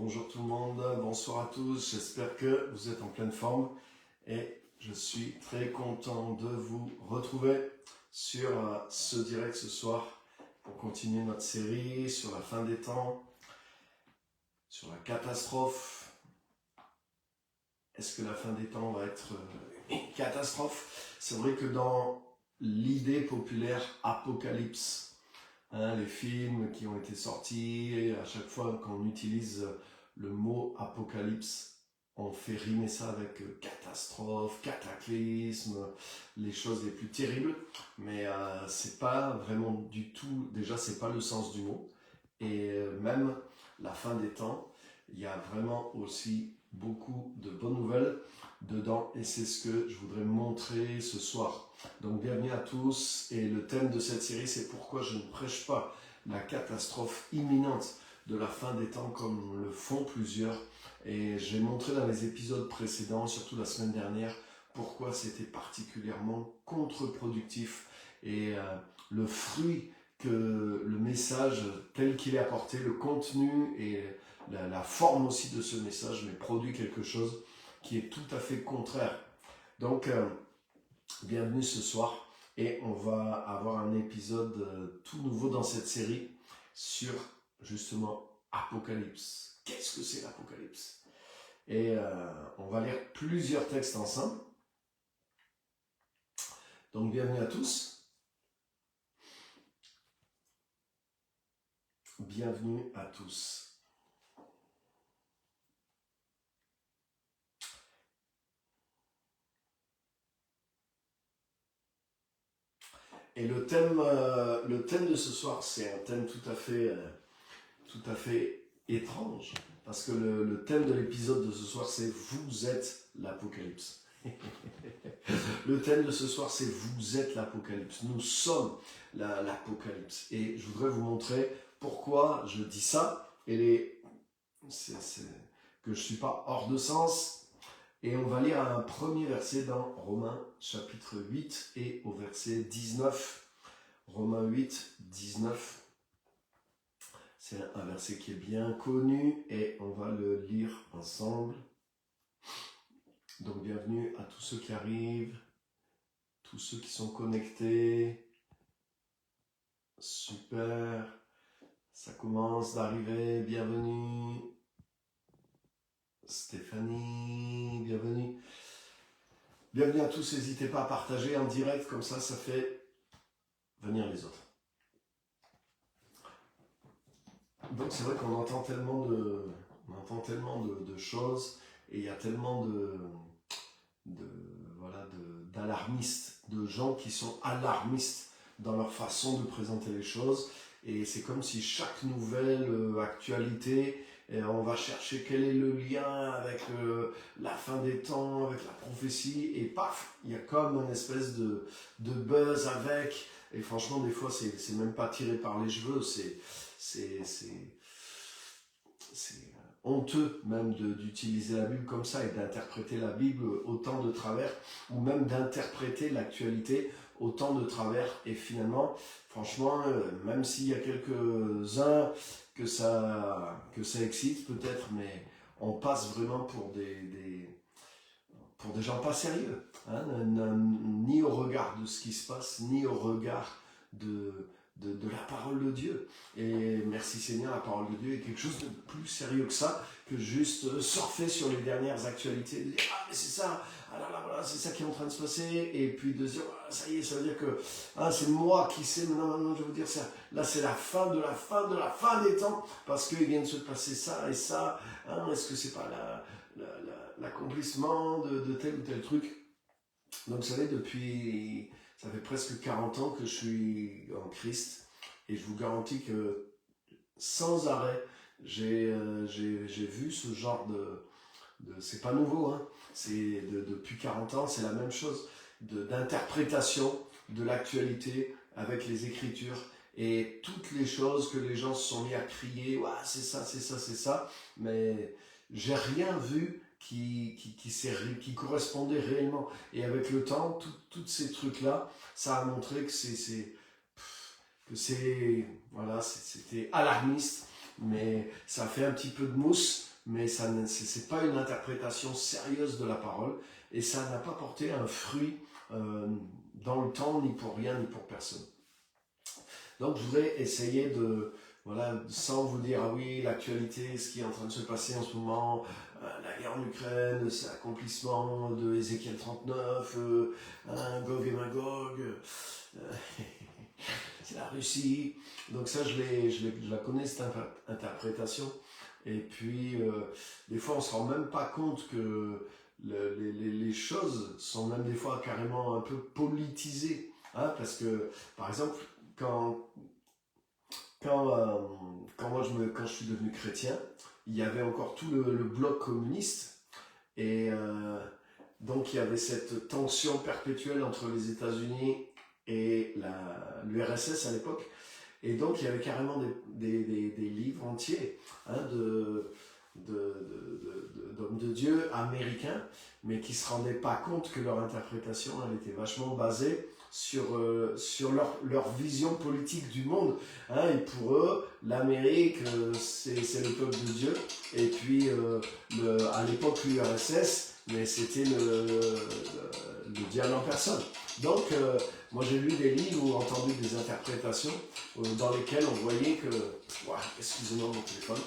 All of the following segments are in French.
Bonjour tout le monde, bonsoir à tous, j'espère que vous êtes en pleine forme et je suis très content de vous retrouver sur ce direct ce soir pour continuer notre série sur la fin des temps, sur la catastrophe. Est-ce que la fin des temps va être une catastrophe? C'est vrai que dans l'idée populaire apocalypse, les films qui ont été sortis, et à chaque fois qu'on utilise le mot apocalypse, on fait rimer ça avec catastrophe, cataclysme, les choses les plus terribles, mais c'est pas vraiment du tout, déjà c'est pas le sens du mot, et même la fin des temps, il y a vraiment aussi beaucoup de bonnes nouvelles dedans, et c'est ce que je voudrais montrer ce soir. Donc bienvenue à tous, et le thème de cette série c'est pourquoi je ne prêche pas la catastrophe imminente de la fin des temps comme le font plusieurs, et j'ai montré dans les épisodes précédents, surtout la semaine dernière, pourquoi c'était particulièrement contre-productif, et le fruit que le message tel qu'il est apporté, le contenu et la forme aussi de ce message, mais produit quelque chose qui est tout à fait contraire. Donc bienvenue ce soir, et on va avoir un épisode tout nouveau dans cette série sur justement Apocalypse. Qu'est-ce que c'est l'Apocalypse? Et on va lire plusieurs textes ensemble. Donc bienvenue à tous. Bienvenue à tous. Et le thème de ce soir, c'est un thème tout à fait étrange, parce que le thème de l'épisode de ce soir, c'est « Vous êtes l'Apocalypse ». Le thème de ce soir, c'est « Vous êtes l'Apocalypse ». Nous sommes l'Apocalypse. Et je voudrais vous montrer pourquoi je dis ça, et que je ne suis pas hors de sens. Et on va lire un premier verset dans Romains chapitre 8 et au verset 19. Romains 8, 19. C'est un verset qui est bien connu et on va le lire ensemble. Donc bienvenue à tous ceux qui arrivent, tous ceux qui sont connectés. Super, ça commence d'arriver, bienvenue. Stéphanie, bienvenue. Bienvenue à tous, n'hésitez pas à partager en direct, comme ça fait venir les autres. Donc c'est vrai qu'on entend tellement de choses, et il y a tellement d'alarmistes, de gens qui sont alarmistes dans leur façon de présenter les choses, et c'est comme si chaque nouvelle actualité, on va chercher quel est le lien avec la fin des temps, avec la prophétie, et paf, il y a comme une espèce de buzz avec, et franchement des fois c'est même pas tiré par les cheveux, c'est honteux même d'utiliser la Bible comme ça et d'interpréter la Bible autant de travers, ou même d'interpréter l'actualité autant de travers. Et finalement, franchement, même s'il y a quelques-uns que ça excite peut-être, mais on passe vraiment pour des gens pas sérieux, hein, ni au regard de ce qui se passe, ni au regard de la parole de Dieu. Et merci Seigneur, la parole de Dieu est quelque chose de plus sérieux que ça, que juste surfer sur les dernières actualités, de dire « Ah mais c'est ça, ah là là, voilà, c'est ça qui est en train de se passer », et puis de dire ah, « Ça y est, ça veut dire que c'est moi qui sais, mais non, je veux dire, là c'est la fin de la fin des temps, parce qu'il vient de se passer ça et ça, hein, est-ce que c'est pas l'accomplissement de tel ou tel truc ?» Donc vous savez, ça fait presque 40 ans que je suis en Christ, et je vous garantis que sans arrêt, j'ai vu ce genre c'est pas nouveau, hein, c'est depuis 40 ans, c'est la même chose, d'interprétation de l'actualité avec les Écritures, et toutes les choses que les gens se sont mis à crier, ouais, c'est ça, mais j'ai rien vu qui correspondait réellement. Et avec le temps, tous ces trucs-là, ça a montré que c'était alarmiste, mais ça a fait un petit peu de mousse mais c'est pas une interprétation sérieuse de la parole, et ça n'a pas porté un fruit dans le temps, ni pour rien, ni pour personne. Donc je voudrais essayer de, voilà, sans vous dire, ah oui, l'actualité, ce qui est en train de se passer en ce moment, la guerre en Ukraine, c'est l'accomplissement de Ézéchiel 39, Gog et Magog, c'est la Russie. Donc ça, je la connais, cette interprétation. Et puis, des fois, on se rend même pas compte que les choses sont même des fois carrément un peu politisées. Hein, parce que, par exemple, quand, quand je suis devenu chrétien, il y avait encore tout le bloc communiste. Et donc, il y avait cette tension perpétuelle entre les États-Unis et l'URSS à l'époque. Et donc, il y avait carrément des livres entiers hein, d'hommes de Dieu américains, mais qui ne se rendaient pas compte que leur interprétation elle était vachement basée sur leur vision politique du monde. Hein, et pour eux, l'Amérique, c'est le peuple de Dieu. Et puis, à l'époque, l'URSS, mais c'était le diable en personne. Donc, moi j'ai lu des livres ou entendu des interprétations dans lesquelles on voyait que... Ouah, excusez-moi mon téléphone.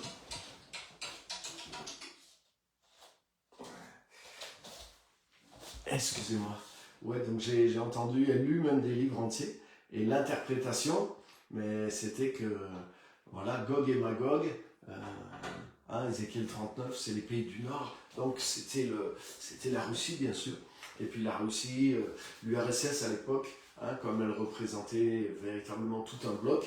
Excusez-moi. Ouais, donc j'ai entendu et lu même des livres entiers. Et l'interprétation, mais c'était que, voilà, Gog et Magog, Ézéchiel 39, c'est les pays du Nord. Donc c'était la Russie, bien sûr. Et puis la Russie, l'URSS à l'époque, comme elle représentait véritablement tout un bloc.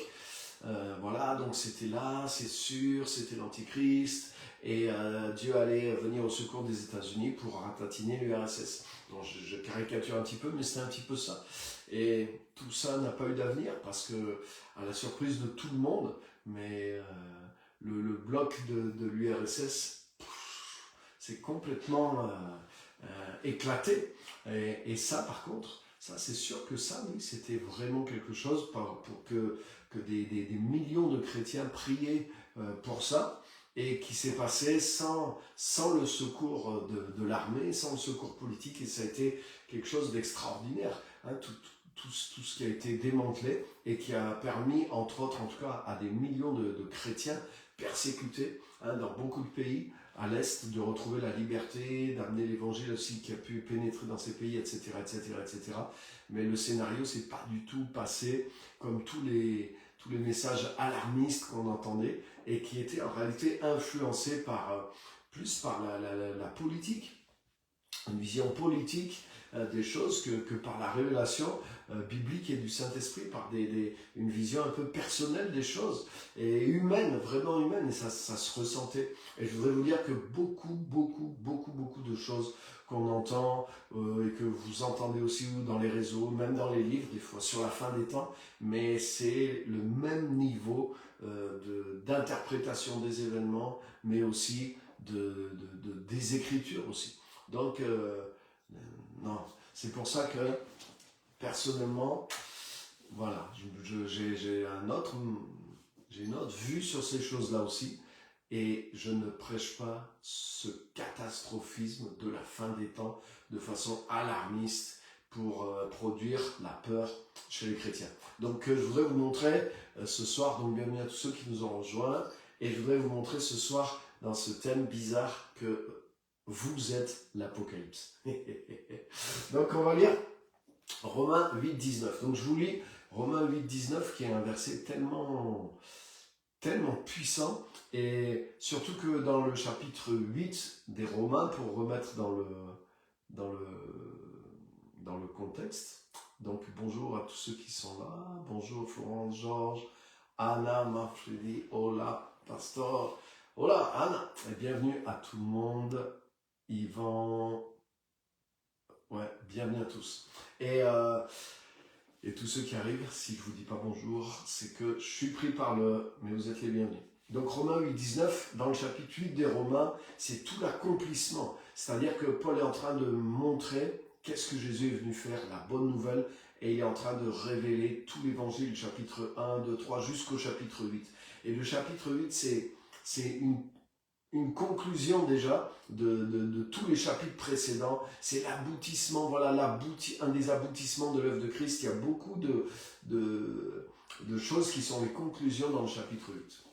Voilà, donc c'était là, c'est sûr, c'était l'Antichrist. Et Dieu allait venir au secours des États-Unis pour ratatiner l'URSS. Donc je caricature un petit peu, mais c'est un petit peu ça. Et tout ça n'a pas eu d'avenir parce que, à la surprise de tout le monde, mais le bloc de l'URSS, c'est complètement éclaté. Et ça, par contre, ça, c'est sûr que ça, oui, c'était vraiment quelque chose pour que des millions de chrétiens priaient pour ça, et qui s'est passé sans le secours de l'armée, sans le secours politique, et ça a été quelque chose d'extraordinaire. Hein, tout ce qui a été démantelé, et qui a permis, entre autres, en tout cas, à des millions de chrétiens persécutés dans beaucoup de pays, à l'Est, de retrouver la liberté, d'amener l'évangile aussi qui a pu pénétrer dans ces pays, etc., etc., etc. Mais le scénario s'est pas du tout passé comme tous les messages alarmistes qu'on entendait et qui étaient en réalité influencés plus par la politique, une vision politique des choses que par la révélation biblique et du Saint-Esprit, par une vision un peu personnelle des choses, et humaine, vraiment humaine, et ça se ressentait. Et je voudrais vous dire que beaucoup de choses qu'on entend et que vous entendez aussi dans les réseaux, même dans les livres, des fois sur la fin des temps, mais c'est le même niveau d'interprétation des événements, mais aussi des Écritures aussi. Donc, non, c'est pour ça que, personnellement, voilà, j'ai une autre vue sur ces choses-là aussi, et je ne prêche pas ce catastrophisme de la fin des temps de façon alarmiste pour produire la peur chez les chrétiens. Donc, je voudrais vous montrer ce soir, donc bienvenue à tous ceux qui nous ont rejoints, et je voudrais vous montrer ce soir dans ce thème bizarre que vous êtes l'Apocalypse. Donc on va lire Romains 8, 19. Donc je vous lis Romains 8, 19 qui est un verset tellement puissant, et surtout que dans le chapitre 8 des Romains, pour remettre dans le contexte. Donc bonjour à tous ceux qui sont là. Bonjour Florence, Georges, Anna, Marfredi, Hola, Pastor. Hola Anna, et bienvenue à tout le monde. Yvan, ouais, bienvenue à tous. Et tous ceux qui arrivent, si je vous dis pas bonjour, c'est que je suis pris par mais vous êtes les bienvenus. Donc Romains 8, 19, dans le chapitre 8 des Romains, c'est tout l'accomplissement. C'est-à-dire que Paul est en train de montrer qu'est-ce que Jésus est venu faire, la bonne nouvelle, et il est en train de révéler tout l'évangile, chapitre 1, 2, 3, jusqu'au chapitre 8. Et le chapitre 8, c'est une conclusion déjà de tous les chapitres précédents. C'est l'aboutissement, voilà, un des aboutissements de l'œuvre de Christ. Il y a beaucoup de choses qui sont les conclusions dans le chapitre 8.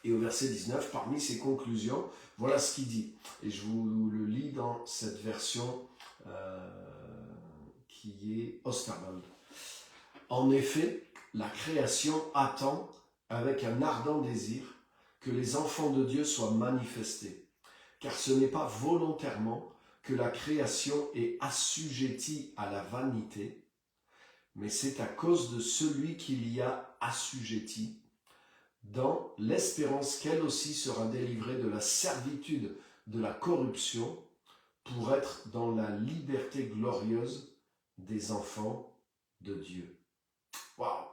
Et au verset 19, parmi ces conclusions, voilà ce qu'il dit. Et je vous le lis dans cette version qui est Osterwald. En effet, la création attend avec un ardent désir que les enfants de Dieu soient manifestés, car ce n'est pas volontairement que la création est assujettie à la vanité, mais c'est à cause de celui qui l'y a assujettie, dans l'espérance qu'elle aussi sera délivrée de la servitude de la corruption pour être dans la liberté glorieuse des enfants de Dieu. Waouh!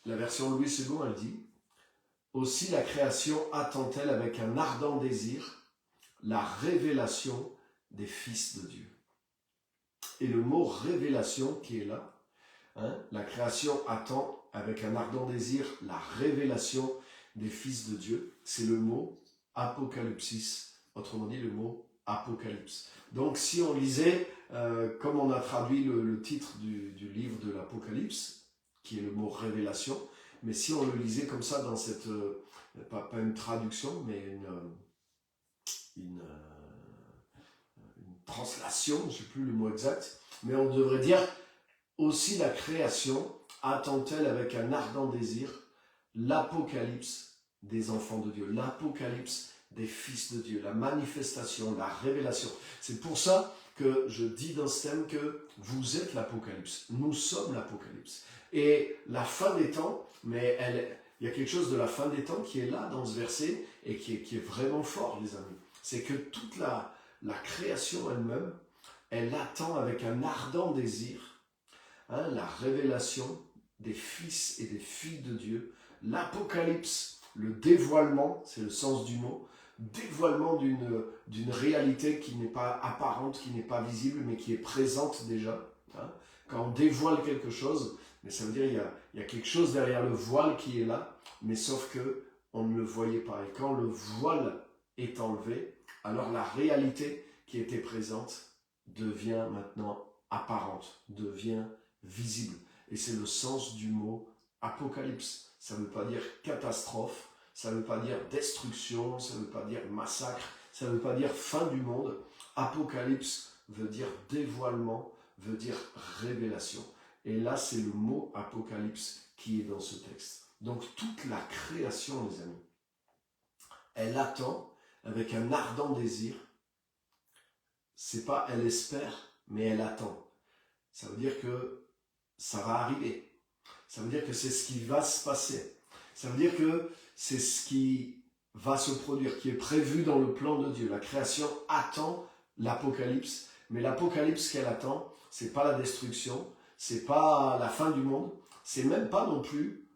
La version Louis II, elle dit « Aussi la création attend-elle avec un ardent désir la révélation des fils de Dieu. » Et le mot « révélation » qui est là, la création attend avec un ardent désir la révélation des fils de Dieu. C'est le mot apocalypsis, autrement dit le mot apocalypse. Donc si on lisait, comme on a traduit le titre du livre de l'Apocalypse, qui est le mot révélation, mais si on le lisait comme ça dans cette, pas une traduction, mais une translation, je ne sais plus le mot exact, mais on devrait dire aussi la création attend-elle avec un ardent désir l'apocalypse des enfants de Dieu, l'apocalypse des fils de Dieu, la manifestation, la révélation. C'est pour ça que je dis dans ce thème que vous êtes l'apocalypse, nous sommes l'apocalypse. Et la fin des temps, mais il y a quelque chose de la fin des temps qui est là dans ce verset et qui est vraiment fort, les amis. C'est que toute la création elle-même, elle attend avec un ardent désir la révélation des fils et des filles de Dieu, l'apocalypse, le dévoilement, c'est le sens du mot, dévoilement d'une réalité qui n'est pas apparente, qui n'est pas visible, mais qui est présente déjà. Quand on dévoile quelque chose, mais ça veut dire il y a quelque chose derrière le voile qui est là, mais sauf que on ne le voyait pas. Et quand le voile est enlevé, alors la réalité qui était présente devient maintenant apparente, devient visible. Et c'est le sens du mot apocalypse. Ça ne veut pas dire catastrophe, ça ne veut pas dire destruction, ça ne veut pas dire massacre, ça ne veut pas dire fin du monde. Apocalypse veut dire dévoilement, veut dire révélation. Et là, c'est le mot apocalypse qui est dans ce texte. Donc toute la création, les amis, elle attend avec un ardent désir. C'est pas elle espère, mais elle attend. Ça veut dire que ça va arriver. Ça veut dire que c'est ce qui va se passer. Ça veut dire que c'est ce qui va se produire, qui est prévu dans le plan de Dieu. La création attend l'apocalypse, mais l'apocalypse qu'elle attend, c'est pas la destruction, c'est pas la fin du monde, c'est même pas non plus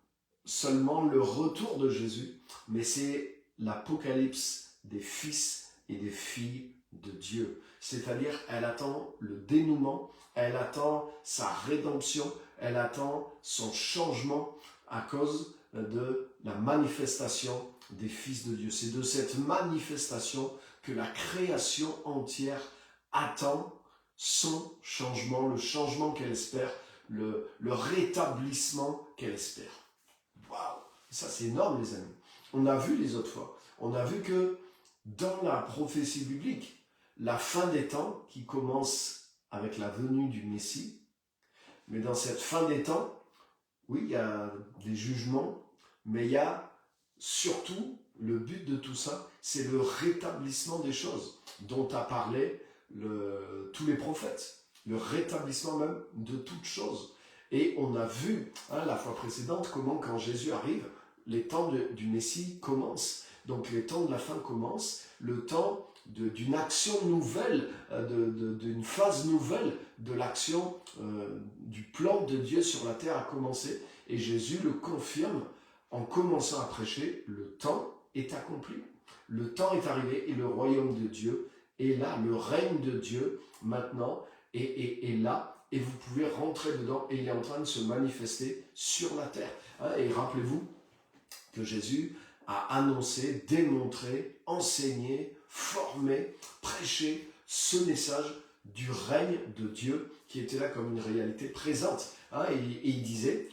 seulement le retour de Jésus, mais c'est l'apocalypse des fils et des filles de Dieu. C'est-à-dire, elle attend le dénouement, elle attend sa rédemption, elle attend son changement à cause de la manifestation des fils de Dieu. C'est de cette manifestation que la création entière attend son changement, le changement qu'elle espère, le rétablissement qu'elle espère. Waouh! Ça c'est énorme, les amis. On a vu les autres fois, on a vu que dans la prophétie biblique, la fin des temps qui commence avec la venue du Messie, mais dans cette fin des temps, oui, il y a des jugements, mais il y a surtout, le but de tout ça, c'est le rétablissement des choses dont a parlé tous les prophètes, le rétablissement même de toutes choses. Et on a vu la fois précédente comment quand Jésus arrive, les temps du Messie commencent. Donc les temps de la fin commencent, le temps d'une action nouvelle, d'une phase nouvelle de l'action du plan de Dieu sur la terre a commencé. Et Jésus le confirme en commençant à prêcher, le temps est accompli. Le temps est arrivé et le royaume de Dieu est là. Le règne de Dieu maintenant est là et vous pouvez rentrer dedans et il est en train de se manifester sur la terre. Et rappelez-vous que Jésus à annoncer, démontrer, enseigner, former, prêcher ce message du règne de Dieu qui était là comme une réalité présente. Hein, et il disait,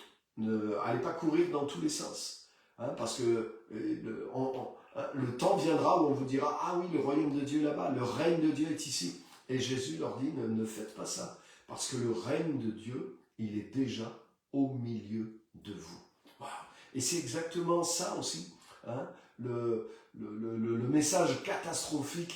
allez pas courir dans tous les sens. Hein, parce que le temps viendra où on vous dira, ah oui, le royaume de Dieu est là-bas, le règne de Dieu est ici. Et Jésus leur dit, ne faites pas ça. Parce que le règne de Dieu, il est déjà au milieu de vous. Wow. Et c'est exactement ça aussi. Hein, le message catastrophiste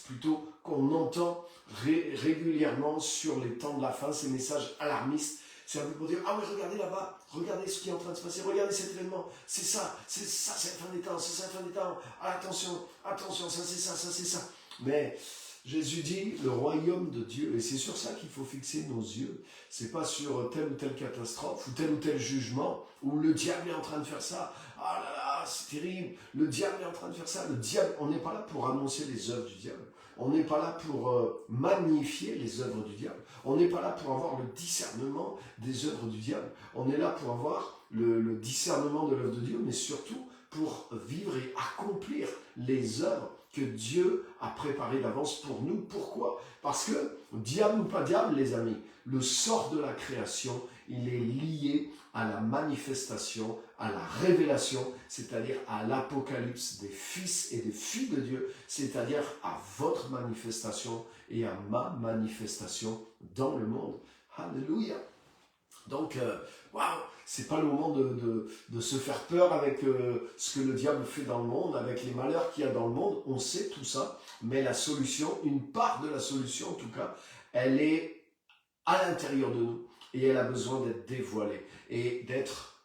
plutôt qu'on entend régulièrement sur les temps de la fin, ces messages alarmistes. C'est un peu pour dire, ah oui, regardez là-bas, regardez ce qui est en train de se passer, regardez cet événement, c'est ça, c'est la fin des temps, c'est ça la fin des temps, ah, attention, ça c'est ça. Mais Jésus dit, le royaume de Dieu, et c'est sur ça qu'il faut fixer nos yeux, c'est pas sur telle ou telle catastrophe, ou tel jugement, où le diable est en train de faire ça, ah là là, c'est terrible, le diable est en train de faire ça, le diable, on n'est pas là pour annoncer les œuvres du diable, on n'est pas là pour magnifier les œuvres du diable, on n'est pas là pour avoir le discernement des œuvres du diable, on est là pour avoir le discernement de l'œuvre de Dieu, mais surtout pour vivre et accomplir les œuvres que Dieu a préparées d'avance pour nous. Pourquoi? Parce que, diable ou pas diable, les amis, le sort de la création, il est lié à la manifestation, à la révélation, c'est-à-dire à l'apocalypse des fils et des filles de Dieu, c'est-à-dire à votre manifestation et à ma manifestation dans le monde. Alléluia! Donc, waouh, c'est pas le moment de se faire peur avec ce que le diable fait dans le monde, avec les malheurs qu'il y a dans le monde. On sait tout ça, mais la solution, une part de la solution en tout cas, elle est à l'intérieur de nous et elle a besoin d'être dévoilée et d'être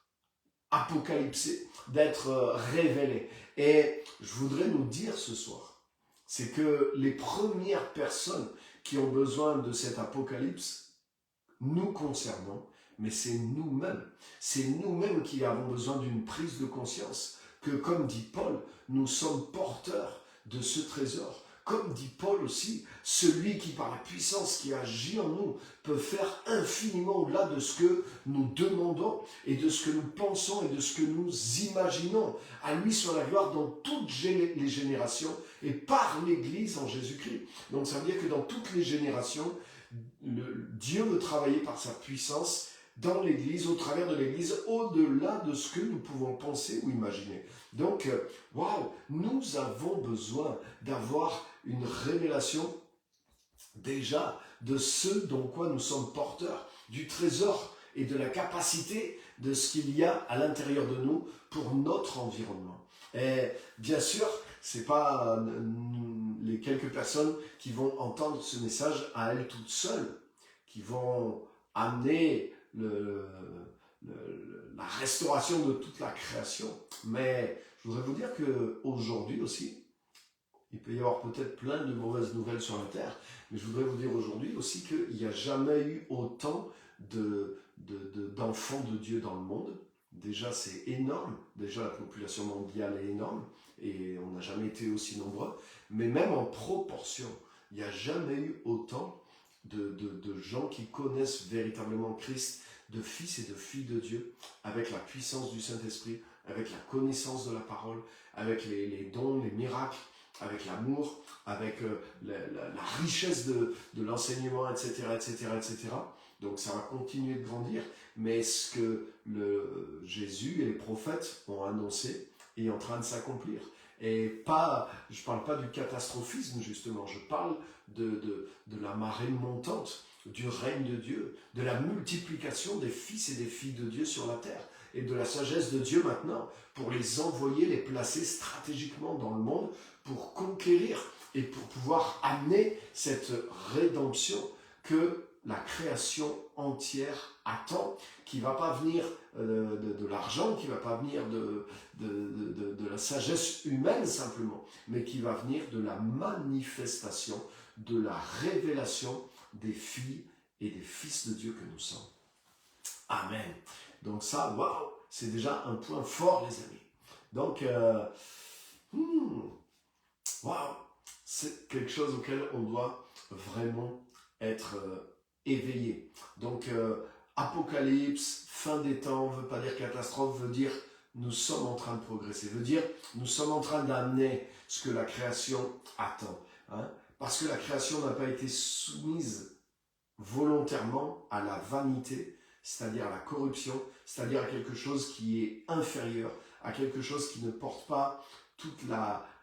apocalypsée, d'être révélée. Et je voudrais nous dire ce soir, c'est que les premières personnes qui ont besoin de cet apocalypse nous concernant, mais c'est nous-mêmes. C'est nous-mêmes qui avons besoin d'une prise de conscience que, comme dit Paul, nous sommes porteurs de ce trésor. Comme dit Paul aussi, celui qui par la puissance qui agit en nous peut faire infiniment au-delà de ce que nous demandons et de ce que nous pensons et de ce que nous imaginons. À lui soit la gloire dans toutes les générations et par l'Église en Jésus-Christ. Donc ça veut dire que dans toutes les générations, Dieu veut travailler par sa puissance dans l'Église, au travers de l'Église, au-delà de ce que nous pouvons penser ou imaginer. Donc, waouh, nous avons besoin d'avoir une révélation déjà de ce dont quoi nous sommes porteurs, du trésor et de la capacité de ce qu'il y a à l'intérieur de nous pour notre environnement. Et bien sûr, c'est pas les quelques personnes qui vont entendre ce message à elles toutes seules, qui vont amener la restauration de toute la création. Mais je voudrais vous dire qu'aujourd'hui aussi, il peut y avoir peut-être plein de mauvaises nouvelles sur la Terre, mais je voudrais vous dire aujourd'hui aussi qu'il n'y a jamais eu autant d'enfants de Dieu dans le monde. Déjà, c'est énorme. Déjà, la population mondiale est énorme et on n'a jamais été aussi nombreux. Mais même en proportion, il n'y a jamais eu autant de gens qui connaissent véritablement Christ, de fils et de filles de Dieu, avec la puissance du Saint-Esprit, avec la connaissance de la parole, avec les dons, les miracles, avec l'amour, avec la richesse de l'enseignement, etc., etc., etc. Donc ça va continuer de grandir, mais ce que Jésus et les prophètes ont annoncé est en train de s'accomplir. Et pas, je ne parle pas du catastrophisme justement, je parle de la marée montante, du règne de Dieu, de la multiplication des fils et des filles de Dieu sur la terre, et de la sagesse de Dieu maintenant, pour les envoyer, les placer stratégiquement dans le monde, pour conquérir et pour pouvoir amener cette rédemption que la création entière attend, qui ne va pas venir de l'argent, qui ne va pas venir de la sagesse humaine simplement, mais qui va venir de la manifestation, de la révélation des filles et des fils de Dieu que nous sommes. Amen. Donc ça, waouh, c'est déjà un point fort, les amis. Donc, waouh, c'est quelque chose auquel on doit vraiment être éveillé. Donc, apocalypse, fin des temps, veut pas dire catastrophe, veut dire nous sommes en train de progresser. Veut dire, nous sommes en train d'amener ce que la création attend. Hein? Parce que la création n'a pas été soumise volontairement à la vanité, c'est-à-dire à la corruption, c'est-à-dire à quelque chose qui est inférieur, à quelque chose qui ne porte pas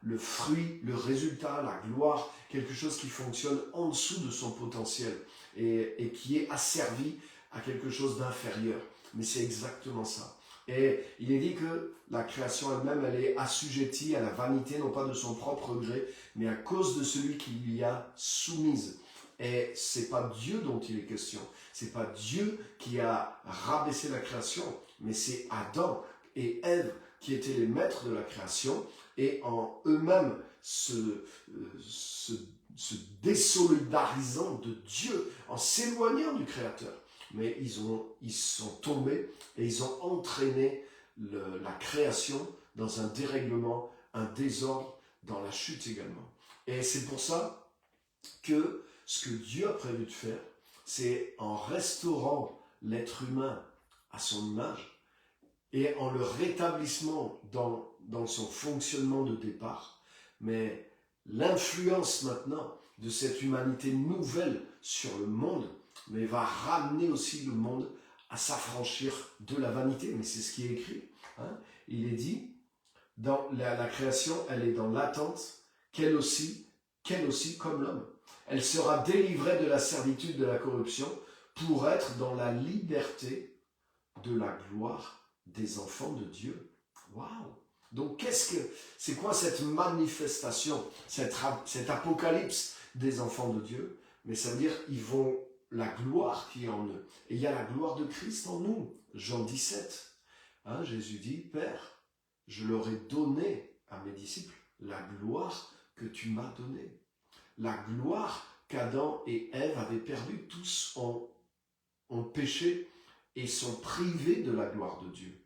le fruit, le résultat, la gloire, quelque chose qui fonctionne en dessous de son potentiel et qui est asservi à quelque chose d'inférieur. Mais c'est exactement ça. Et il est dit que la création elle-même, elle est assujettie à la vanité, non pas de son propre gré, mais à cause de celui qui lui a soumise. Et c'est pas Dieu dont il est question. C'est pas Dieu qui a rabaissé la création, mais c'est Adam et Ève qui étaient les maîtres de la création et en eux-mêmes se désolidarisant de Dieu, en s'éloignant du Créateur. Mais ils sont tombés et ils ont entraîné la création dans un dérèglement, un désordre, dans la chute également. Et c'est pour ça que ce que Dieu a prévu de faire, c'est en restaurant l'être humain à son image et en le rétablissement dans son fonctionnement de départ, mais l'influence maintenant de cette humanité nouvelle sur le monde, mais va ramener aussi le monde à s'affranchir de la vanité. Mais c'est ce qui est écrit. Hein. Il est dit, dans la création, elle est dans l'attente, qu'elle aussi, comme l'homme. Elle sera délivrée de la servitude de la corruption pour être dans la liberté de la gloire des enfants de Dieu. Waouh! Donc c'est quoi cette manifestation, cet apocalypse des enfants de Dieu? Mais ça veut dire la gloire qui est en eux. Et il y a la gloire de Christ en nous. Jean 17. Hein, Jésus dit, Père, je leur ai donné à mes disciples la gloire que tu m'as donnée. La gloire qu'Adam et Ève avaient perdue, tous ont péché et sont privés de la gloire de Dieu.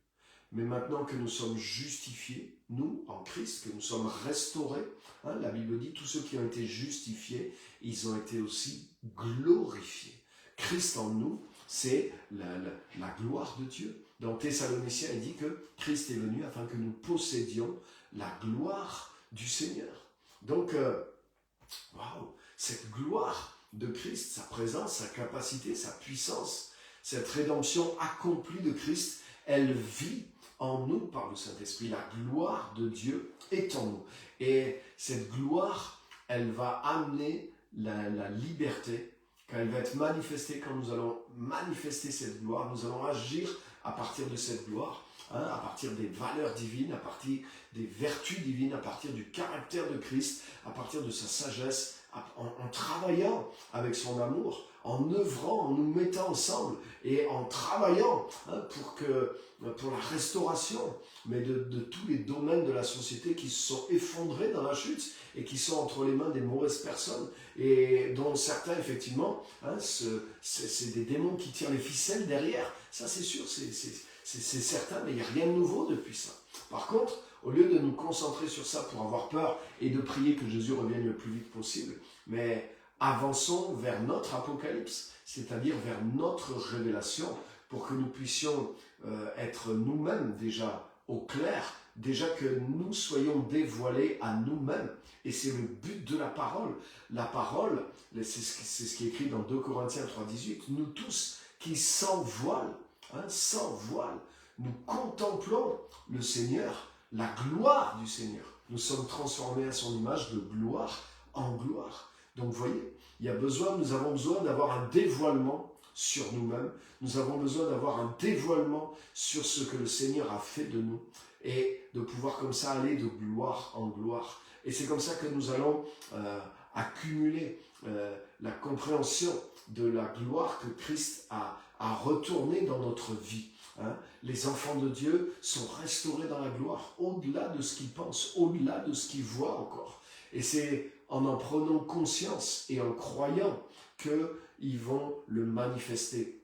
Mais maintenant que nous sommes justifiés, nous, en Christ, que nous sommes restaurés, hein, la Bible dit, tous ceux qui ont été justifiés, ils ont été aussi glorifiés. Christ en nous, c'est la gloire de Dieu. Dans Thessaloniciens, il dit que Christ est venu afin que nous possédions la gloire du Seigneur. Donc, waouh, cette gloire de Christ, sa présence, sa capacité, sa puissance, cette rédemption accomplie de Christ, elle vit en nous par le Saint-Esprit. La gloire de Dieu est en nous. Et cette gloire, elle va amener la liberté, quand elle va être manifestée, quand nous allons manifester cette gloire, nous allons agir à partir de cette gloire, hein, à partir des valeurs divines, à partir des vertus divines, à partir du caractère de Christ, à partir de sa sagesse, en travaillant avec son amour, en œuvrant, en nous mettant ensemble et en travaillant pour la restauration, mais de tous les domaines de la société qui se sont effondrés dans la chute et qui sont entre les mains des mauvaises personnes et dont certains, effectivement, hein, c'est des démons qui tirent les ficelles derrière. Ça, c'est sûr, c'est certain, mais il n'y a rien de nouveau depuis ça. Par contre, au lieu de nous concentrer sur ça pour avoir peur et de prier que Jésus revienne le plus vite possible, mais avançons vers notre apocalypse, c'est-à-dire vers notre révélation, pour que nous puissions être nous-mêmes déjà au clair, déjà que nous soyons dévoilés à nous-mêmes. Et c'est le but de la parole. La parole, c'est ce qui est écrit dans 2 Corinthiens 3,18, nous tous qui sans voile, nous contemplons le Seigneur, la gloire du Seigneur. Nous sommes transformés à son image de gloire en gloire. Donc vous voyez, nous avons besoin d'avoir un dévoilement sur nous-mêmes. Nous avons besoin d'avoir un dévoilement sur ce que le Seigneur a fait de nous et de pouvoir comme ça aller de gloire en gloire. Et c'est comme ça que nous allons accumuler la compréhension de la gloire que Christ a retournée dans notre vie. Hein? Les enfants de Dieu sont restaurés dans la gloire, au-delà de ce qu'ils pensent, au-delà de ce qu'ils voient encore. Et c'est en prenant conscience et en croyant qu'ils vont le manifester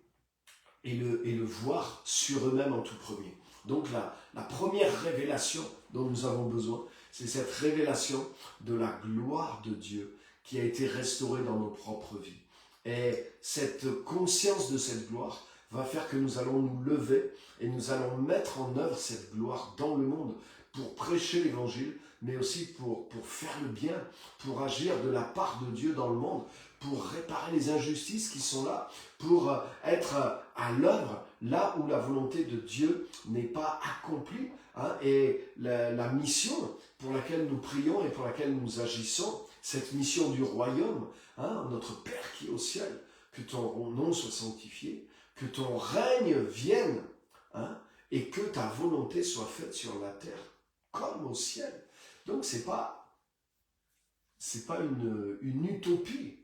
et le voir sur eux-mêmes en tout premier. Donc la première révélation dont nous avons besoin, c'est cette révélation de la gloire de Dieu qui a été restaurée dans nos propres vies. Et cette conscience de cette gloire va faire que nous allons nous lever et nous allons mettre en œuvre cette gloire dans le monde pour prêcher l'évangile, mais aussi pour faire le bien, pour agir de la part de Dieu dans le monde, pour réparer les injustices qui sont là, pour être à l'œuvre là où la volonté de Dieu n'est pas accomplie. Et la mission pour laquelle nous prions et pour laquelle nous agissons, cette mission du royaume, notre Père qui est au ciel, que ton nom soit sanctifié, que ton règne vienne, et que ta volonté soit faite sur la terre comme au ciel. Donc c'est pas une utopie,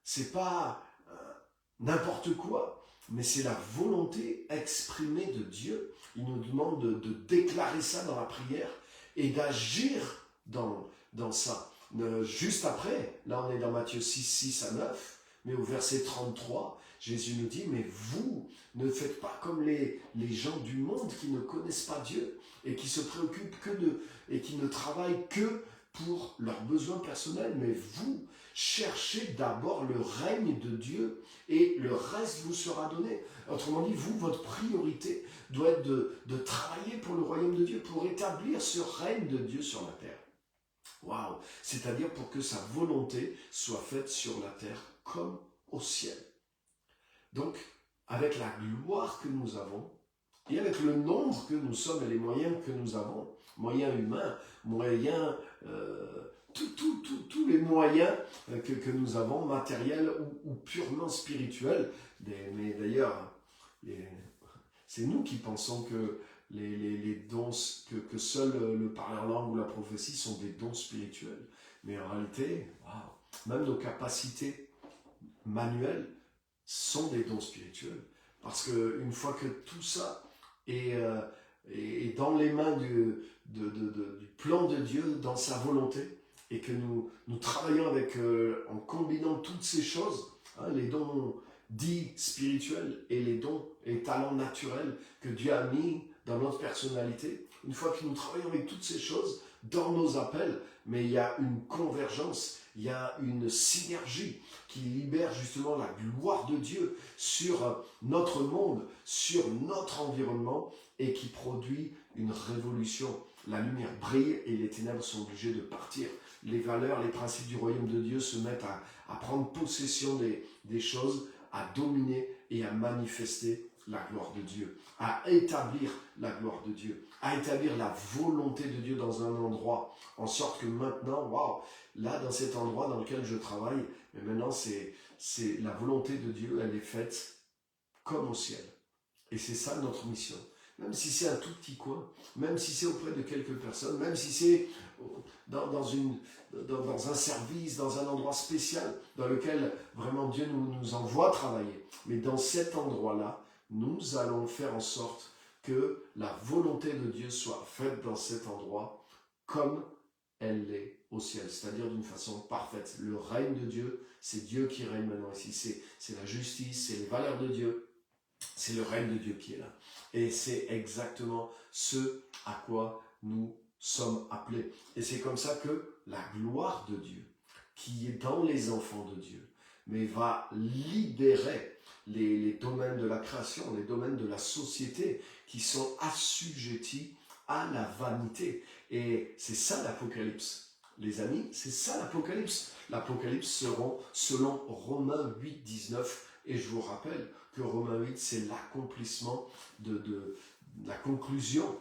c'est pas n'importe quoi, mais c'est la volonté exprimée de Dieu. Il nous demande de déclarer ça dans la prière et d'agir dans ça. Juste après, là on est dans Matthieu 6, 6 à 9, mais au verset 33, Jésus nous dit, mais vous ne faites pas comme les gens du monde qui ne connaissent pas Dieu et qui se préoccupent et qui ne travaillent que pour leurs besoins personnels, mais vous cherchez d'abord le règne de Dieu et le reste vous sera donné. Autrement dit, vous, votre priorité doit être de travailler pour le royaume de Dieu, pour établir ce règne de Dieu sur la terre. Waouh! C'est-à-dire pour que sa volonté soit faite sur la terre comme au ciel. Donc, avec la gloire que nous avons, et avec le nombre que nous sommes et les moyens que nous avons, moyens humains, moyens, tous les moyens que nous avons, matériels ou purement spirituels, mais d'ailleurs, c'est nous qui pensons que les dons, que seul le parler en langue ou la prophétie sont des dons spirituels. Mais en réalité, même nos capacités manuelles sont des dons spirituels. Parce qu'une fois que tout ça est dans les mains du plan de Dieu, dans sa volonté, et que nous travaillons en combinant toutes ces choses, les dons dits spirituels et les dons et talents naturels que Dieu a mis dans notre personnalité, une fois que nous travaillons avec toutes ces choses dans nos appels, mais il y a une convergence, il y a une synergie qui libère justement la gloire de Dieu sur notre monde, sur notre environnement et qui produit une révolution. La lumière brille et les ténèbres sont obligées de partir. Les valeurs, les principes du royaume de Dieu se mettent à prendre possession des choses, à dominer et à manifester la gloire de Dieu, à établir la gloire de Dieu, à établir la volonté de Dieu dans un endroit, en sorte que maintenant, là dans cet endroit dans lequel je travaille, mais maintenant c'est la volonté de Dieu, elle est faite comme au ciel. Et c'est ça notre mission. Même si c'est un tout petit coin, même si c'est auprès de quelques personnes, même si c'est dans un service, dans un endroit spécial dans lequel vraiment Dieu nous envoie travailler. Mais dans cet endroit-là, nous allons faire en sorte que la volonté de Dieu soit faite dans cet endroit comme elle l'est au ciel, c'est-à-dire d'une façon parfaite. Le règne de Dieu, c'est Dieu qui règne maintenant ici. C'est la justice, c'est les valeurs de Dieu, c'est le règne de Dieu qui est là. Et c'est exactement ce à quoi nous sommes appelés. Et c'est comme ça que la gloire de Dieu, qui est dans les enfants de Dieu, mais va libérer les domaines de la création, les domaines de la société qui sont assujettis à la vanité. Et c'est ça l'Apocalypse. Les amis, c'est ça l'Apocalypse. L'Apocalypse seront selon Romains 8, 19. Et je vous rappelle que Romains 8, c'est l'accomplissement de la conclusion